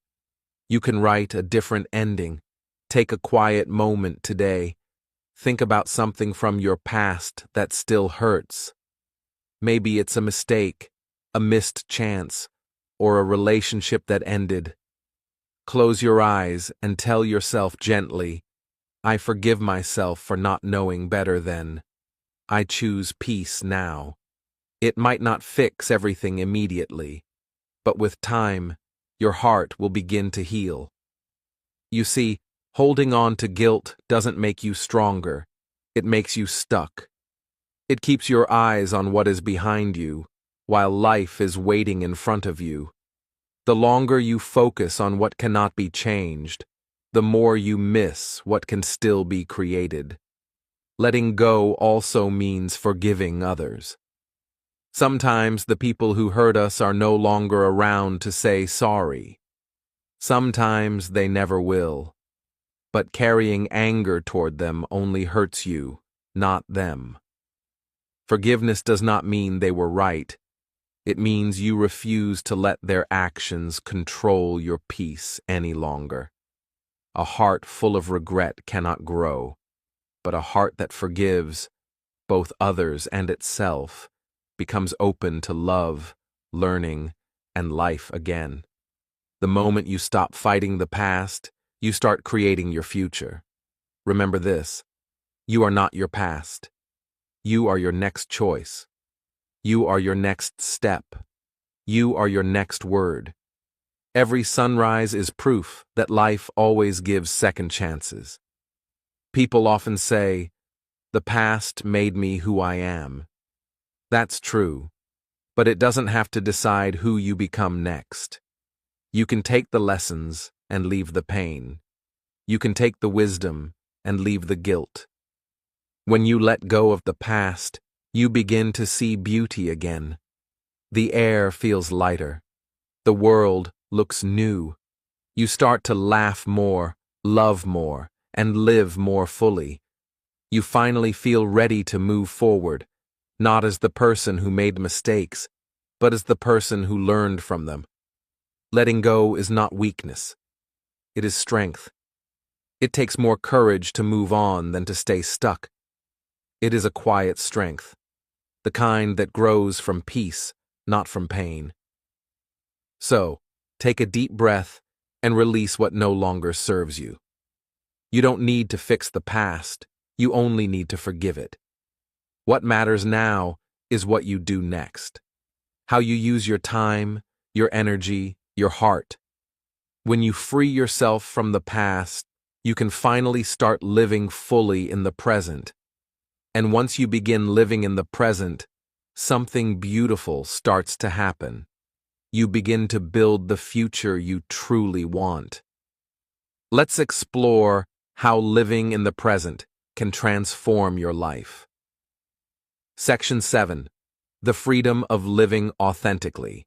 You can write a different ending. Take a quiet moment today. Think about something from your past that still hurts. Maybe it's a mistake, a missed chance, or a relationship that ended. Close your eyes and tell yourself gently, I forgive myself for not knowing better then. I choose peace now. It might not fix everything immediately, but with time, your heart will begin to heal. You see, holding on to guilt doesn't make you stronger, it makes you stuck. It keeps your eyes on what is behind you, while life is waiting in front of you. The longer you focus on what cannot be changed, the more you miss what can still be created. Letting go also means forgiving others. Sometimes the people who hurt us are no longer around to say sorry. Sometimes they never will. But carrying anger toward them only hurts you, not them. Forgiveness does not mean they were right. It means you refuse to let their actions control your peace any longer. A heart full of regret cannot grow, but a heart that forgives, both others and itself, becomes open to love, learning, and life again. The moment you stop fighting the past, you start creating your future. Remember this, you are not your past. You are your next choice. You are your next step. You are your next word. Every sunrise is proof that life always gives second chances. People often say, the past made me who I am. That's true, but it doesn't have to decide who you become next. You can take the lessons and leave the pain. You can take the wisdom and leave the guilt. When you let go of the past, you begin to see beauty again. The air feels lighter. The world looks new. You start to laugh more, love more, and live more fully. You finally feel ready to move forward, not as the person who made mistakes, but as the person who learned from them. Letting go is not weakness. It is strength. It takes more courage to move on than to stay stuck. It is a quiet strength, the kind that grows from peace, not from pain. So, take a deep breath and release what no longer serves you. You don't need to fix the past, you only need to forgive it. What matters now is what you do next. How you use your time, your energy, your heart. When you free yourself from the past, you can finally start living fully in the present. And once you begin living in the present, something beautiful starts to happen. You begin to build the future you truly want. Let's explore how living in the present can transform your life. Section 7. The freedom of living authentically.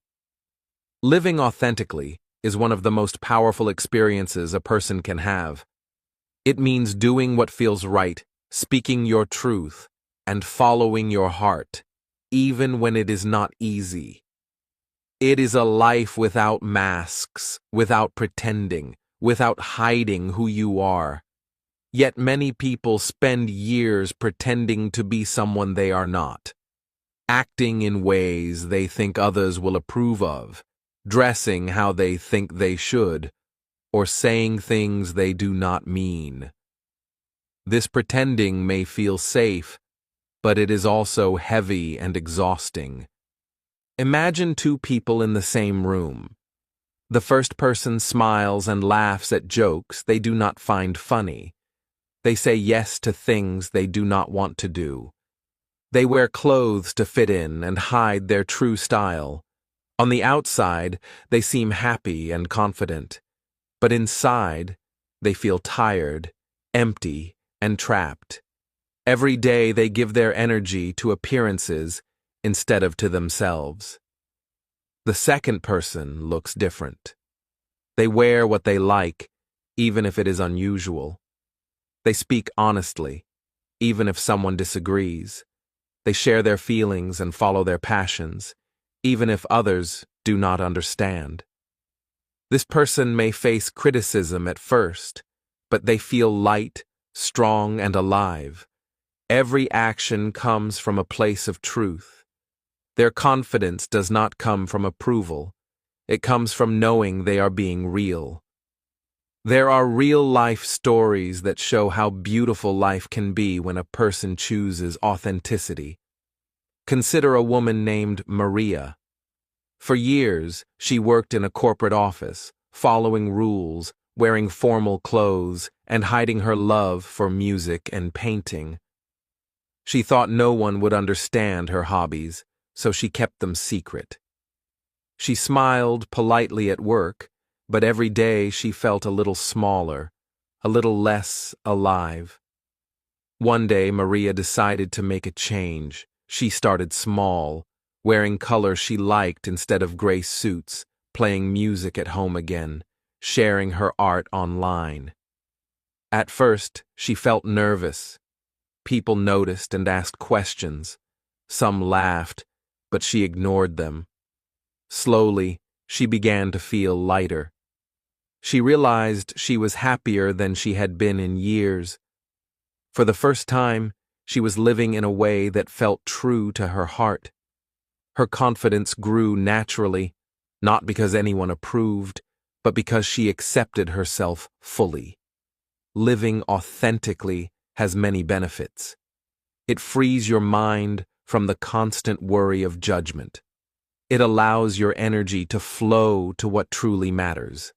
Living authentically is one of the most powerful experiences a person can have. It means doing what feels right, speaking your truth, and following your heart, even when it is not easy. It is a life without masks, without pretending, without hiding who you are. Yet many people spend years pretending to be someone they are not, acting in ways they think others will approve of, dressing how they think they should, or saying things they do not mean. This pretending may feel safe, but it is also heavy and exhausting. Imagine two people in the same room. The first person smiles and laughs at jokes they do not find funny. They say yes to things they do not want to do. They wear clothes to fit in and hide their true style. On the outside, they seem happy and confident, but inside, they feel tired, empty, and trapped. Every day they give their energy to appearances instead of to themselves. The second person looks different. They wear what they like, even if it is unusual. They speak honestly, even if someone disagrees. They share their feelings and follow their passions, even if others do not understand. This person may face criticism at first, but they feel light, strong, and alive. Every action comes from a place of truth. Their confidence does not come from approval. It comes from knowing they are being real. There are real-life stories that show how beautiful life can be when a person chooses authenticity. Consider a woman named Maria. For years, she worked in a corporate office, following rules, wearing formal clothes, and hiding her love for music and painting. She thought no one would understand her hobbies, so she kept them secret. She smiled politely at work, but every day she felt a little smaller, a little less alive. One day, Maria decided to make a change. She started small, wearing colors she liked instead of gray suits, playing music at home again, sharing her art online. At first, she felt nervous. People noticed and asked questions. Some laughed, but she ignored them. Slowly, she began to feel lighter. She realized she was happier than she had been in years. For the first time, she was living in a way that felt true to her heart. Her confidence grew naturally, not because anyone approved, but because she accepted herself fully. Living authentically has many benefits. It frees your mind from the constant worry of judgment. It allows your energy to flow to what truly matters.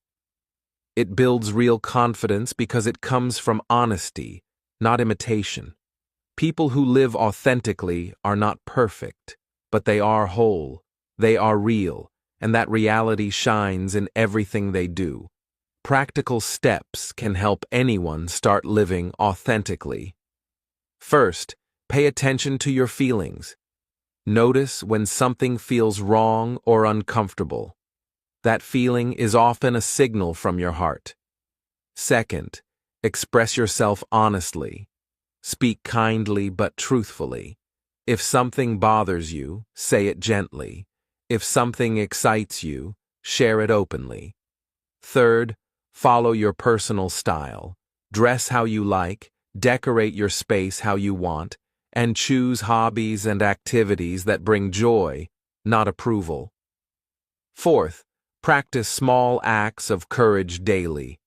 It builds real confidence because it comes from honesty, not imitation. People who live authentically are not perfect, but they are whole, they are real, and that reality shines in everything they do. Practical steps can help anyone start living authentically. First, pay attention to your feelings. Notice when something feels wrong or uncomfortable. That feeling is often a signal from your heart. Second, express yourself honestly. Speak kindly but truthfully. If something bothers you, say it gently. If something excites you, share it openly. Third, follow your personal style. Dress how you like, decorate your space how you want, and choose hobbies and activities that bring joy, not approval. Fourth, practice small acts of courage daily.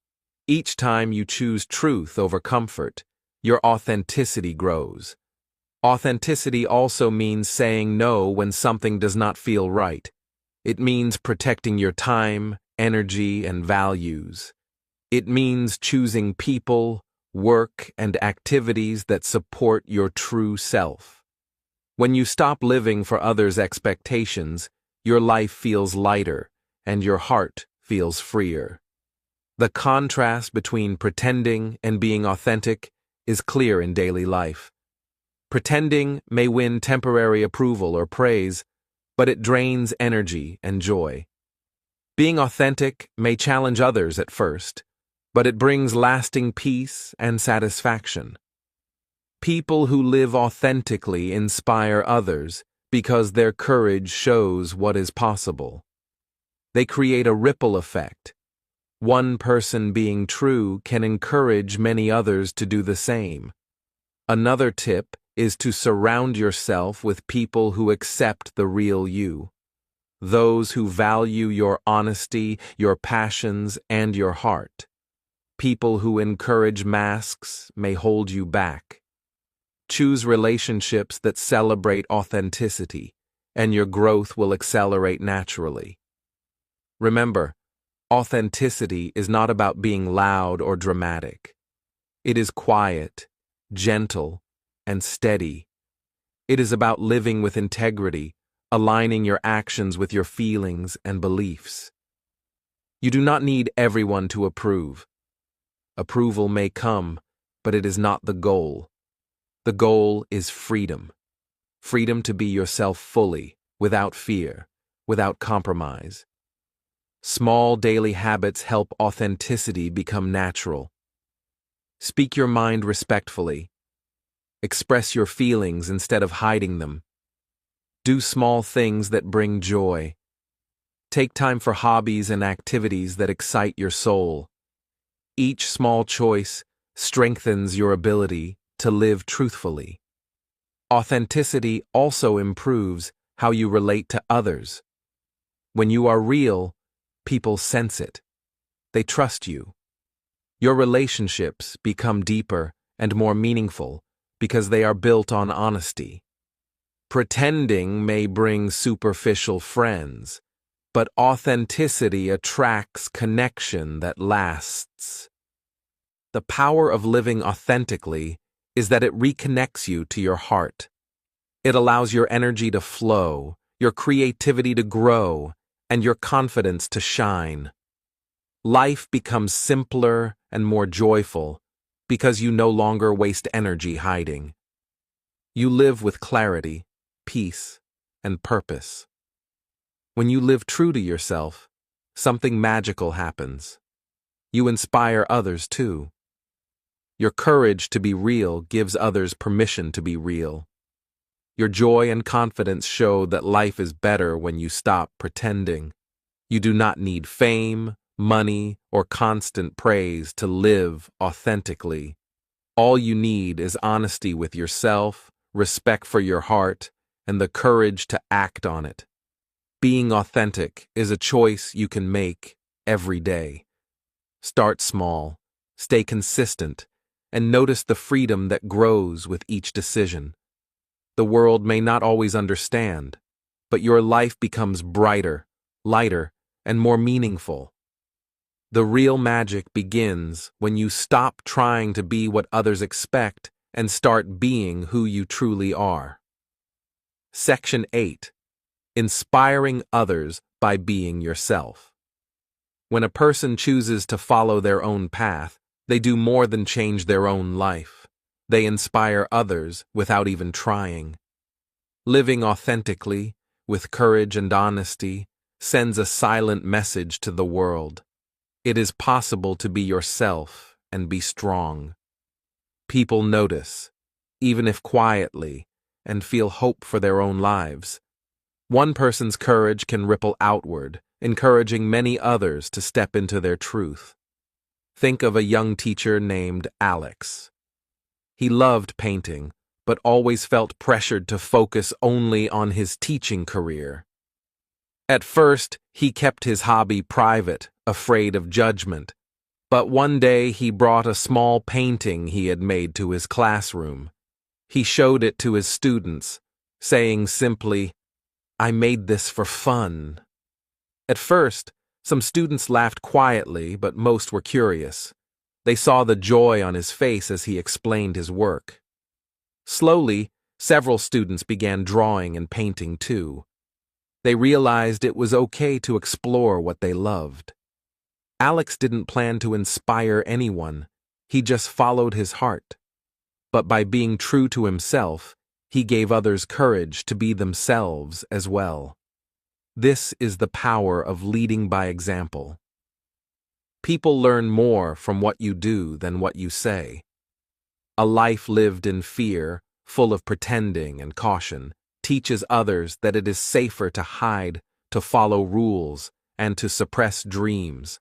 Each time you choose truth over comfort, your authenticity grows. Authenticity also means saying no when something does not feel right. It means protecting your time, energy, and values. It means choosing people, work, and activities that support your true self. When you stop living for others' expectations, your life feels lighter, and your heart feels freer. The contrast between pretending and being authentic is clear in daily life. Pretending may win temporary approval or praise, but it drains energy and joy. Being authentic may challenge others at first, but it brings lasting peace and satisfaction. People who live authentically inspire others because their courage shows what is possible. They create a ripple effect. One person being true can encourage many others to do the same. Another tip is to surround yourself with people who accept the real you. Those who value your honesty, your passions, and your heart. People who encourage masks may hold you back. Choose relationships that celebrate authenticity, and your growth will accelerate naturally. Remember, authenticity is not about being loud or dramatic. It is quiet, gentle, and steady. It is about living with integrity, aligning your actions with your feelings and beliefs. You do not need everyone to approve. Approval may come, but it is not the goal. The goal is freedom. Freedom to be yourself fully, without fear, without compromise. Small daily habits help authenticity become natural. Speak your mind respectfully. Express your feelings instead of hiding them. Do small things that bring joy. Take time for hobbies and activities that excite your soul. Each small choice strengthens your ability to live truthfully. Authenticity also improves how you relate to others. When you are real, people sense it. They trust you. Your relationships become deeper and more meaningful because they are built on honesty. Pretending may bring superficial friends, but authenticity attracts connection that lasts. The power of living authentically is that it reconnects you to your heart. It allows your energy to flow, your creativity to grow, and your confidence to shine. Life becomes simpler and more joyful because you no longer waste energy hiding. You live with clarity, peace, and purpose. When you live true to yourself, something magical happens. You inspire others too. Your courage to be real gives others permission to be real. Your joy and confidence show that life is better when you stop pretending. You do not need fame, money, or constant praise to live authentically. All you need is honesty with yourself, respect for your heart, and the courage to act on it. Being authentic is a choice you can make every day. Start small, stay consistent, and notice the freedom that grows with each decision. The world may not always understand, but your life becomes brighter, lighter, and more meaningful. The real magic begins when you stop trying to be what others expect and start being who you truly are. Section 8. Inspiring others by being yourself. When a person chooses to follow their own path, they do more than change their own life. They inspire others without even trying. Living authentically, with courage and honesty, sends a silent message to the world. It is possible to be yourself and be strong. People notice, even if quietly, and feel hope for their own lives. One person's courage can ripple outward, encouraging many others to step into their truth. Think of a young teacher named Alex. He loved painting, but always felt pressured to focus only on his teaching career. At first, he kept his hobby private, afraid of judgment. But one day he brought a small painting he had made to his classroom. He showed it to his students, saying simply, "I made this for fun." At first, some students laughed quietly, but most were curious. They saw the joy on his face as he explained his work. Slowly, several students began drawing and painting too. They realized it was okay to explore what they loved. Alex didn't plan to inspire anyone. He just followed his heart. but by being true to himself, he gave others courage to be themselves as well. This is the power of leading by example. People learn more from what you do than what you say. A life lived in fear, full of pretending and caution, teaches others that it is safer to hide, to follow rules, and to suppress dreams.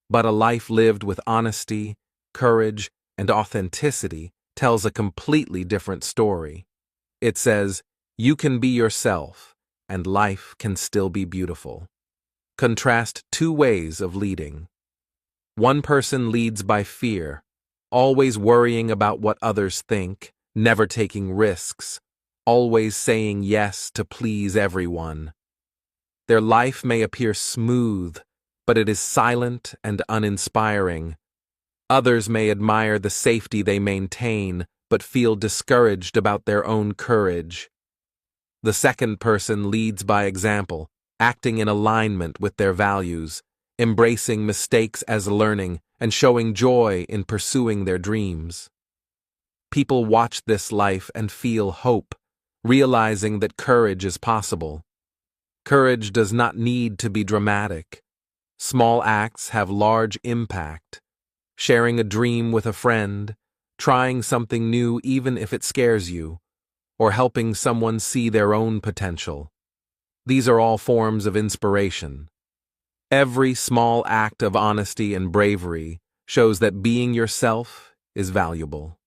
But a life lived with honesty, courage, and authenticity tells a completely different story. It says, you can be yourself, and life can still be beautiful. Contrast two ways of leading. One person leads by fear, always worrying about what others think, never taking risks, always saying yes to please everyone. Their life may appear smooth, but it is silent and uninspiring. Others may admire the safety they maintain, but feel discouraged about their own courage. The second person leads by example, acting in alignment with their values, embracing mistakes as learning, and showing joy in pursuing their dreams. People watch this life and feel hope, realizing that courage is possible. Courage does not need to be dramatic. Small acts have large impact. Sharing a dream with a friend, trying something new even if it scares you, or helping someone see their own potential. These are all forms of inspiration. Every small act of honesty and bravery shows that being yourself is valuable.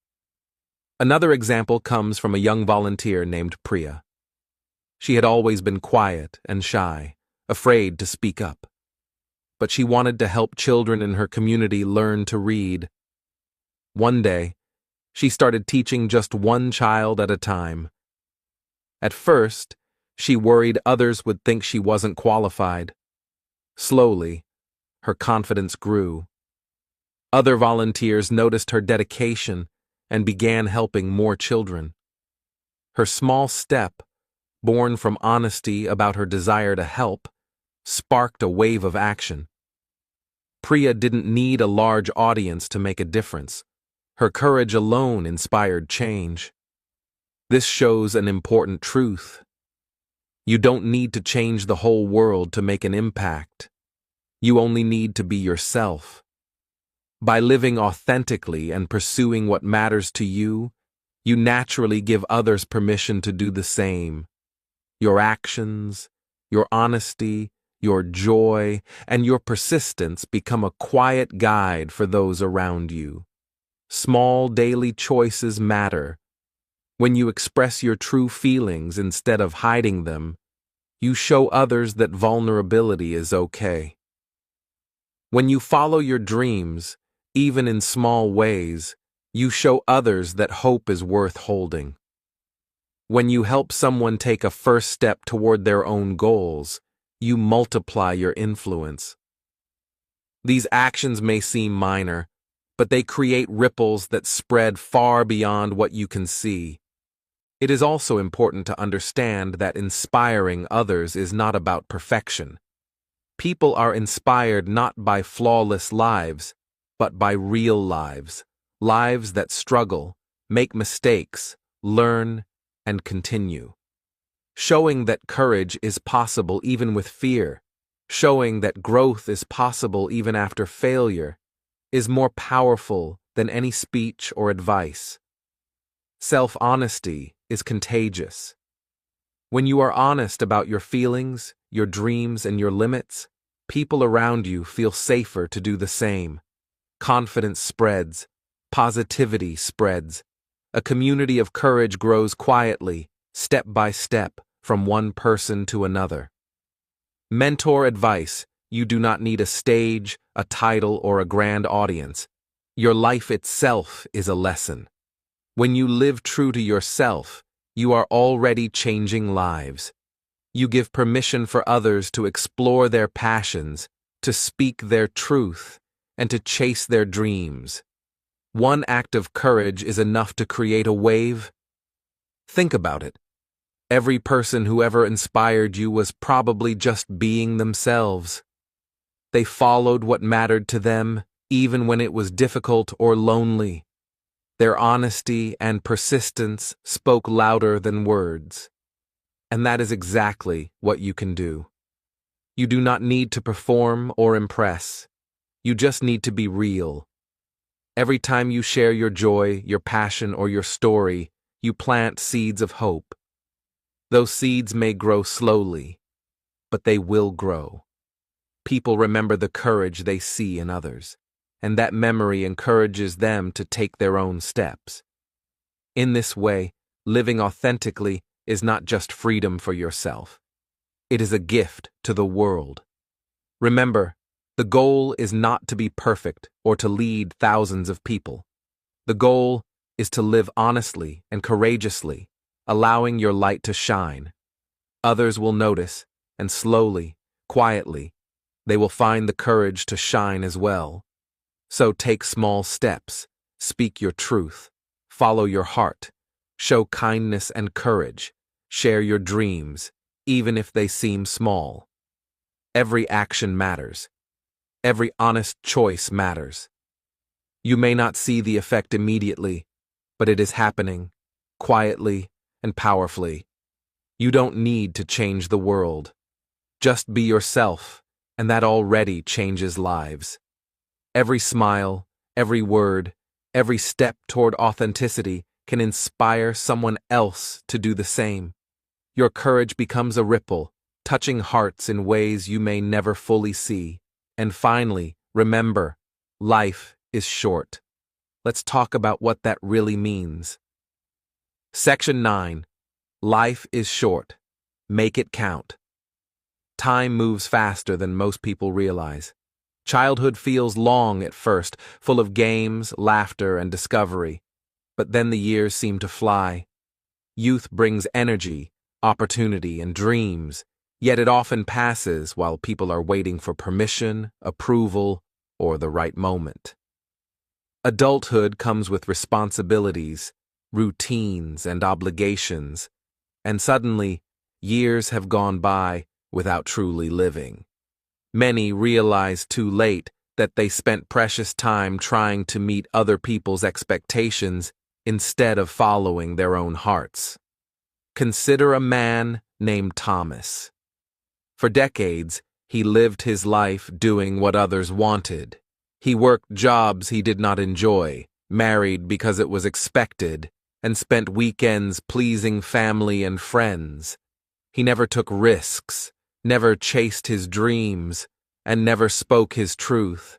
Another example comes from a young volunteer named Priya. She had always been quiet and shy, afraid to speak up. But she wanted to help children in her community learn to read. One day, she started teaching just one child at a time. At first, she worried others would think she wasn't qualified. Slowly, her confidence grew. Other volunteers noticed her dedication and began helping more children. Her small step, born from honesty about her desire to help, sparked a wave of action. Priya didn't need a large audience to make a difference. Her courage alone inspired change. This shows an important truth. You don't need to change the whole world to make an impact. You only need to be yourself. By living authentically and pursuing what matters to you, you naturally give others permission to do the same. Your actions, your honesty, your joy, and your persistence become a quiet guide for those around you. Small daily choices matter. When you express your true feelings instead of hiding them, you show others that vulnerability is okay. When you follow your dreams, even in small ways, you show others that hope is worth holding. When you help someone take a first step toward their own goals, you multiply your influence. These actions may seem minor, but they create ripples that spread far beyond what you can see. It is also important to understand that inspiring others is not about perfection. People are inspired not by flawless lives, but by real lives, lives that struggle, make mistakes, learn, and continue. Showing that courage is possible even with fear, showing that growth is possible even after failure, is more powerful than any speech or advice. Self-honesty is contagious. When you are honest about your feelings, your dreams, and your limits, people around you feel safer to do the same. Confidence spreads, positivity spreads. A community of courage grows quietly, step by step, from one person to another. Mentor advice: you do not need a stage, a title, or a grand audience. Your life itself is a lesson. When you live true to yourself, you are already changing lives. You give permission for others to explore their passions, to speak their truth, and to chase their dreams. One act of courage is enough to create a wave. Think about it. Every person who ever inspired you was probably just being themselves. They followed what mattered to them, even when it was difficult or lonely. Their honesty and persistence spoke louder than words. And that is exactly what you can do. You do not need to perform or impress. You just need to be real. Every time you share your joy, your passion, or your story, you plant seeds of hope. Those seeds may grow slowly, but they will grow. People remember the courage they see in others, and that memory encourages them to take their own steps. In this way, living authentically is not just freedom for yourself. It is a gift to the world. Remember, the goal is not to be perfect or to lead thousands of people. The goal is to live honestly and courageously, allowing your light to shine. Others will notice, and slowly, quietly, they will find the courage to shine as well. So take small steps, speak your truth, follow your heart, show kindness and courage, share your dreams, even if they seem small. Every action matters. Every honest choice matters. You may not see the effect immediately, but it is happening, quietly and powerfully. You don't need to change the world. Just be yourself, and that already changes lives. Every smile, every word, every step toward authenticity can inspire someone else to do the same. Your courage becomes a ripple, touching hearts in ways you may never fully see. And finally, remember, life is short. Let's talk about what that really means. Section 9. Life is short. Make it count. Time moves faster than most people realize. Childhood feels long at first, full of games, laughter, and discovery. But then the years seem to fly. Youth brings energy, opportunity, and dreams, yet it often passes while people are waiting for permission, approval, or the right moment. Adulthood comes with responsibilities, routines, and obligations, and suddenly, years have gone by without truly living. Many realize too late that they spent precious time trying to meet other people's expectations instead of following their own hearts. Consider a man named Thomas. For decades, he lived his life doing what others wanted. He worked jobs he did not enjoy, married because it was expected, and spent weekends pleasing family and friends. He never took risks, never chased his dreams, and never spoke his truth.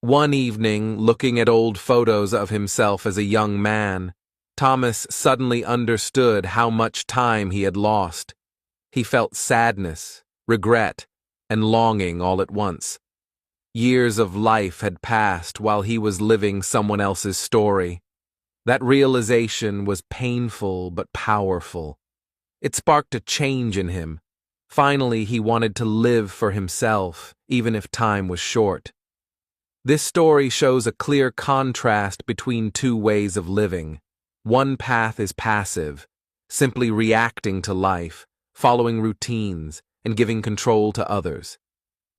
One evening, looking at old photos of himself as a young man, Thomas suddenly understood how much time he had lost. He felt sadness, regret, and longing all at once. Years of life had passed while he was living someone else's story. That realization was painful but powerful. It sparked a change in him. Finally, he wanted to live for himself, even if time was short. This story shows a clear contrast between two ways of living. One path is passive, simply reacting to life, following routines, and giving control to others.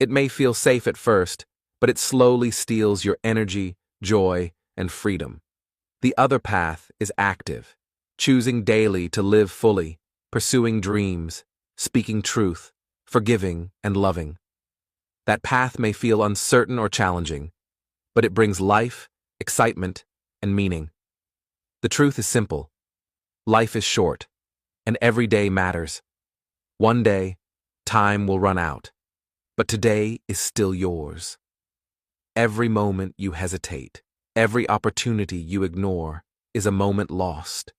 It may feel safe at first, but it slowly steals your energy, joy, and freedom. The other path is active, choosing daily to live fully, pursuing dreams, speaking truth, forgiving, and loving. That path may feel uncertain or challenging, but it brings life, excitement, and meaning. The truth is simple. Life is short, and every day matters. One day, time will run out, but today is still yours. Every moment you hesitate, every opportunity you ignore, is a moment lost.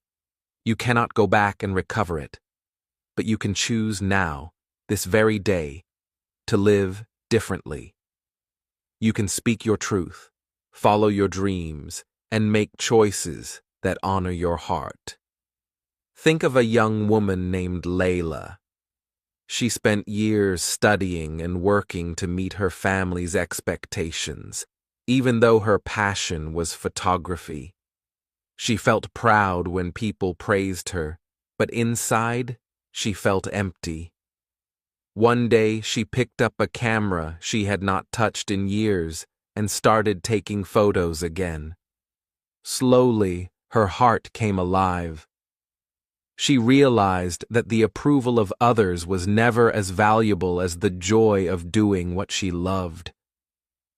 You cannot go back and recover it, but you can choose now, this very day, to live differently. You can speak your truth, follow your dreams, and make choices that honor your heart. Think of a young woman named Layla. She spent years studying and working to meet her family's expectations, even though her passion was photography. She felt proud when people praised her, but inside, she felt empty. One day, she picked up a camera she had not touched in years and started taking photos again. Slowly, her heart came alive. She realized that the approval of others was never as valuable as the joy of doing what she loved.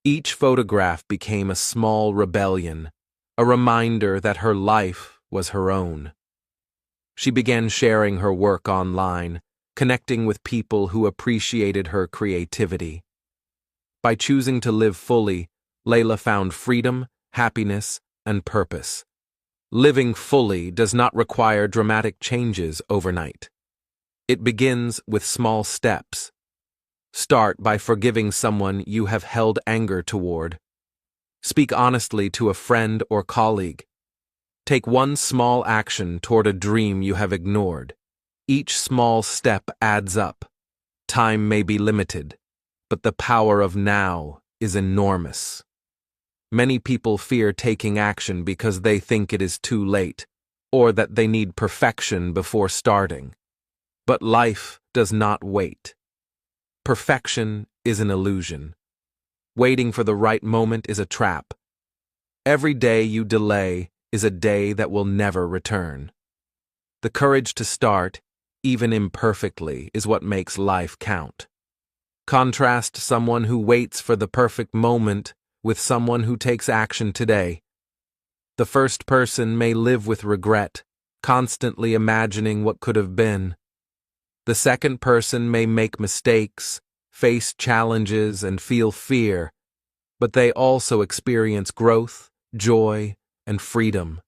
Each photograph became a small rebellion, a reminder that her life was her own. She began sharing her work online, connecting with people who appreciated her creativity. By choosing to live fully, Layla found freedom, happiness, and purpose. Living fully does not require dramatic changes overnight. It begins with small steps. Start by forgiving someone you have held anger toward. Speak honestly to a friend or colleague. Take one small action toward a dream you have ignored. Each small step adds up. Time may be limited, but the power of now is enormous. Many people fear taking action because they think it is too late, or that they need perfection before starting. But life does not wait. Perfection is an illusion. Waiting for the right moment is a trap. Every day you delay is a day that will never return. The courage to start, even imperfectly, is what makes life count. Contrast someone who waits for the perfect moment with someone who takes action today. The first person may live with regret, constantly imagining what could have been. The second person may make mistakes, face challenges, and feel fear, but they also experience growth, joy, and freedom.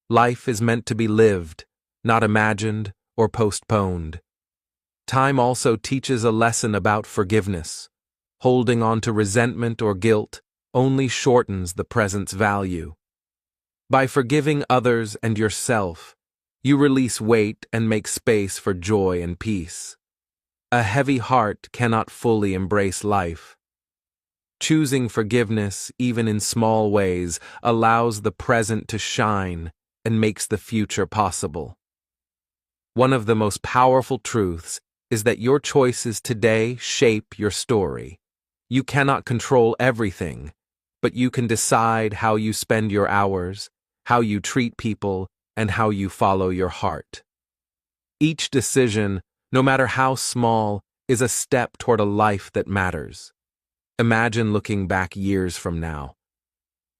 Life is meant to be lived, not imagined or postponed. Time also teaches a lesson about forgiveness. Holding on to resentment or guilt only shortens the present's value. By forgiving others and yourself, you release weight and make space for joy and peace. A heavy heart cannot fully embrace life. Choosing forgiveness, even in small ways, allows the present to shine and makes the future possible. One of the most powerful truths is that your choices today shape your story. You cannot control everything, but you can decide how you spend your hours, how you treat people, and how you follow your heart. Each decision, no matter how small, is a step toward a life that matters. Imagine looking back years from now.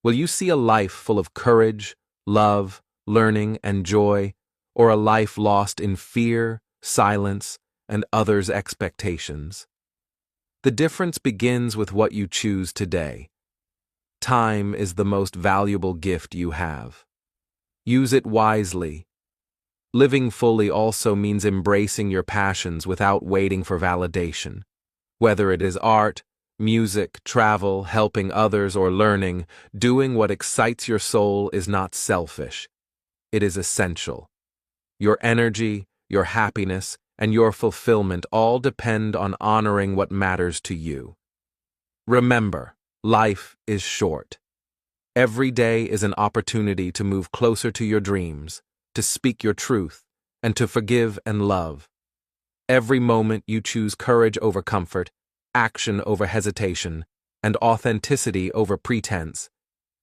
Will you see a life full of courage, love, learning, and joy, or a life lost in fear, silence, and others' expectations? The difference begins with what you choose today. Time is the most valuable gift you have. Use it wisely. Living fully also means embracing your passions without waiting for validation. Whether it is art, music, travel, helping others, or learning, doing what excites your soul is not selfish. It is essential. Your energy, your happiness, and your fulfillment all depend on honoring what matters to you. Remember, life is short. Every day is an opportunity to move closer to your dreams, to speak your truth, and to forgive and love. Every moment you choose courage over comfort, action over hesitation, and authenticity over pretense,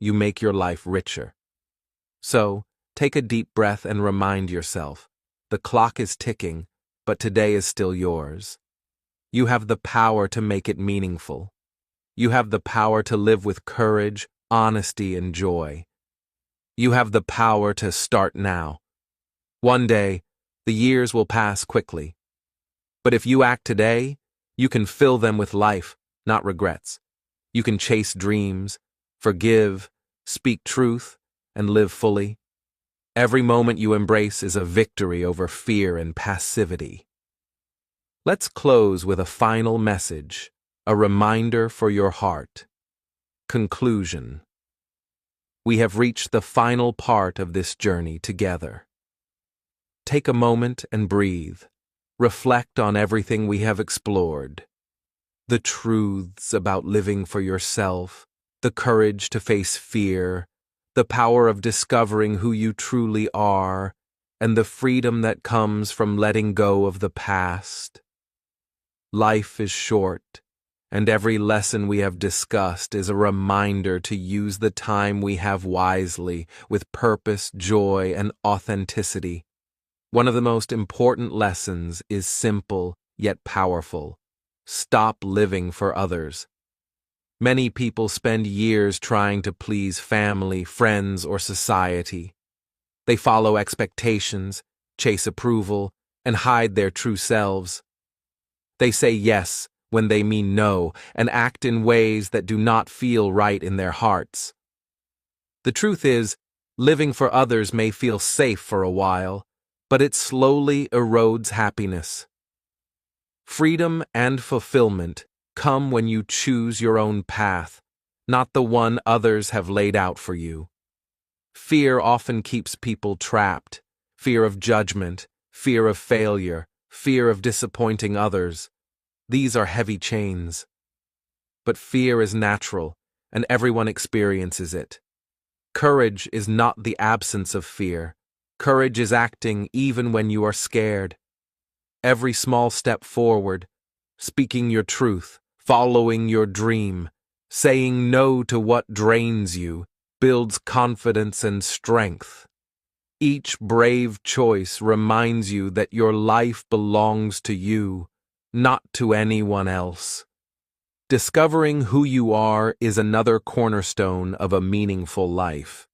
you make your life richer. So, take a deep breath and remind yourself, the clock is ticking, but today is still yours. You have the power to make it meaningful. You have the power to live with courage, honesty, and joy. You have the power to start now. One day, the years will pass quickly. But if you act today, you can fill them with life, not regrets. You can chase dreams, forgive, speak truth, and live fully. Every moment you embrace is a victory over fear and passivity. Let's close with a final message, a reminder for your heart. Conclusion. We have reached the final part of this journey together. Take a moment and breathe. Reflect on everything we have explored. The truths about living for yourself, the courage to face fear, the power of discovering who you truly are, and the freedom that comes from letting go of the past. Life is short, and every lesson we have discussed is a reminder to use the time we have wisely, with purpose, joy, and authenticity. One of the most important lessons is simple yet powerful. Stop living for others. Many people spend years trying to please family, friends, or society. They follow expectations, chase approval, and hide their true selves. They say yes when they mean no, and act in ways that do not feel right in their hearts. The truth is, living for others may feel safe for a while, but it slowly erodes happiness. Freedom and fulfillment come when you choose your own path, not the one others have laid out for you. Fear often keeps people trapped. Fear of judgment, fear of failure, fear of disappointing others. These are heavy chains. But fear is natural, and everyone experiences it. Courage is not the absence of fear. Courage is acting even when you are scared. Every small step forward, speaking your truth, following your dream, saying no to what drains you, builds confidence and strength. Each brave choice reminds you that your life belongs to you, not to anyone else. Discovering who you are is another cornerstone of a meaningful life.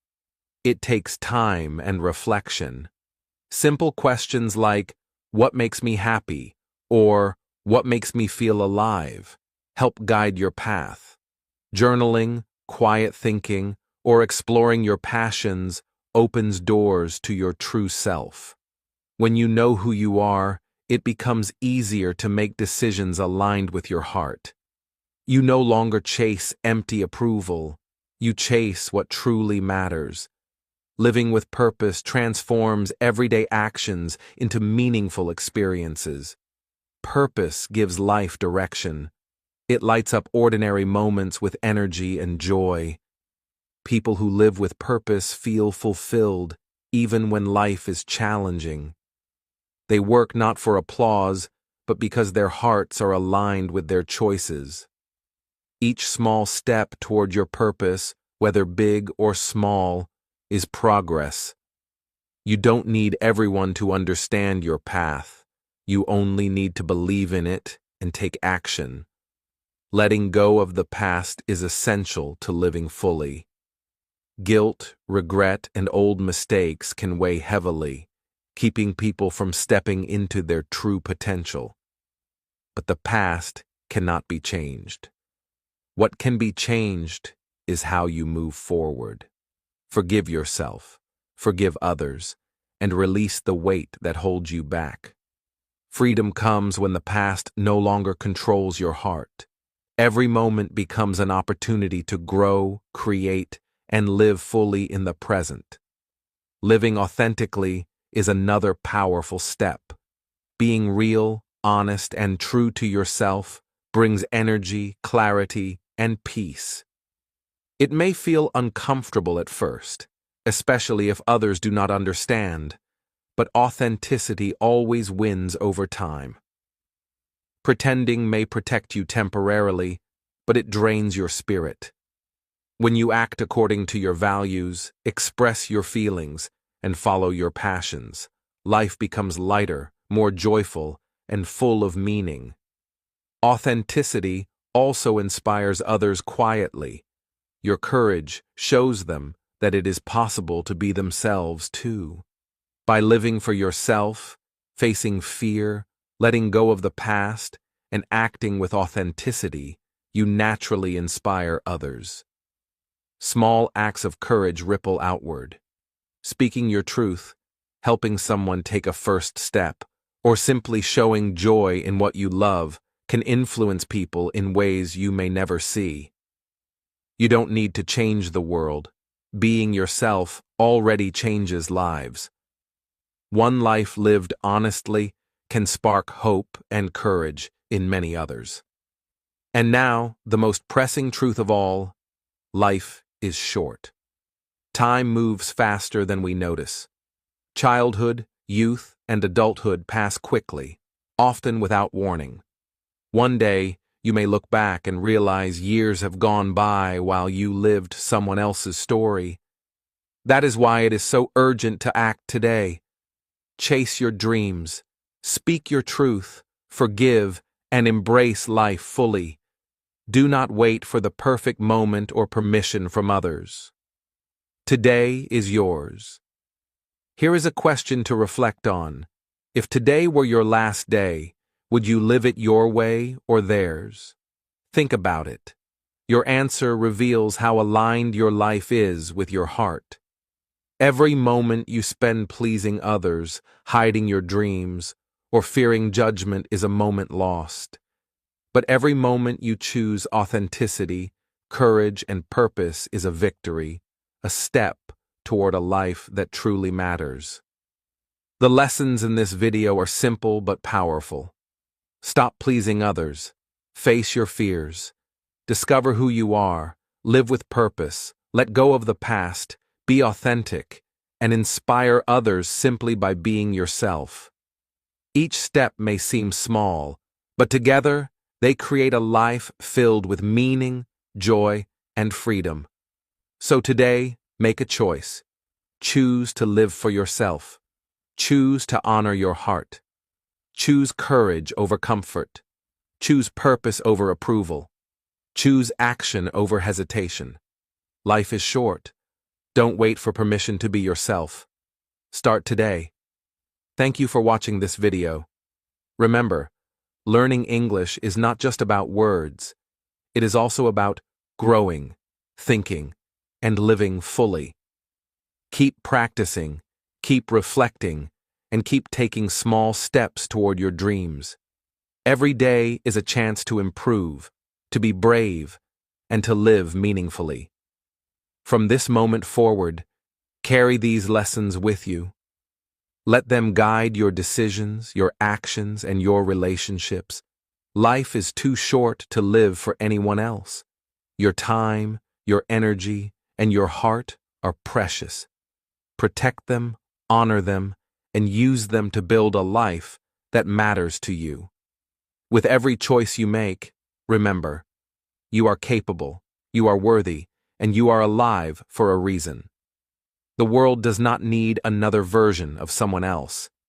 It takes time and reflection. Simple questions like, "What makes me happy?" or "What makes me feel alive?" help guide your path. Journaling, quiet thinking, or exploring your passions opens doors to your true self. When you know who you are, it becomes easier to make decisions aligned with your heart. You no longer chase empty approval. You chase what truly matters. Living with purpose transforms everyday actions into meaningful experiences. Purpose gives life direction. It lights up ordinary moments with energy and joy. People who live with purpose feel fulfilled, even when life is challenging. They work not for applause, but because their hearts are aligned with their choices. Each small step toward your purpose, whether big or small, is progress. You don't need everyone to understand your path. You only need to believe in it and take action. Letting go of the past is essential to living fully. Guilt, regret, and old mistakes can weigh heavily, keeping people from stepping into their true potential. But the past cannot be changed. What can be changed is how you move forward. Forgive yourself, forgive others, and release the weight that holds you back. Freedom comes when the past no longer controls your heart. Every moment becomes an opportunity to grow, create, and live fully in the present. Living authentically is another powerful step. Being real, honest, and true to yourself brings energy, clarity, and peace. It may feel uncomfortable at first, especially if others do not understand, but authenticity always wins over time. Pretending may protect you temporarily, but it drains your spirit. When you act according to your values, express your feelings, and follow your passions, life becomes lighter, more joyful, and full of meaning. Authenticity also inspires others quietly. Your courage shows them that it is possible to be themselves too. By living for yourself, facing fear, letting go of the past, and acting with authenticity, you naturally inspire others. Small acts of courage ripple outward. Speaking your truth, helping someone take a first step, or simply showing joy in what you love can influence people in ways you may never see. You don't need to change the world. Being yourself already changes lives. One life lived honestly can spark hope and courage in many others. And now, the most pressing truth of all, life is short. Time moves faster than we notice. Childhood, youth, and adulthood pass quickly, often without warning. One day, you may look back and realize years have gone by while you lived someone else's story. That is why it is so urgent to act today. Chase your dreams, speak your truth, forgive, and embrace life fully. Do not wait for the perfect moment or permission from others. Today is yours. Here is a question to reflect on. If today were your last day, would you live it your way or theirs? Think about it. Your answer reveals how aligned your life is with your heart. Every moment you spend pleasing others, hiding your dreams, or fearing judgment is a moment lost. But every moment you choose authenticity, courage, and purpose is a victory, a step toward a life that truly matters. The lessons in this video are simple but powerful. Stop pleasing others. Face your fears. Discover who you are. Live with purpose. Let go of the past. Be authentic. And inspire others simply by being yourself. Each step may seem small, but together they create a life filled with meaning, joy, and freedom. So today, make a choice. Choose to live for yourself. Choose to honor your heart. Choose courage over comfort. Choose purpose over approval. Choose action over hesitation. Life is short. Don't wait for permission to be yourself. Start today. Thank you for watching this video. Remember, learning English is not just about words. It is also about growing, thinking, and living fully. Keep practicing, keep reflecting, and keep taking small steps toward your dreams. Every day is a chance to improve, to be brave, and to live meaningfully. From this moment forward, carry these lessons with you. Let them guide your decisions, your actions, and your relationships. Life is too short to live for anyone else. Your time, your energy, and your heart are precious. Protect them, honor them, and use them to build a life that matters to you. With every choice you make, remember, you are capable, you are worthy, and you are alive for a reason. The world does not need another version of someone else.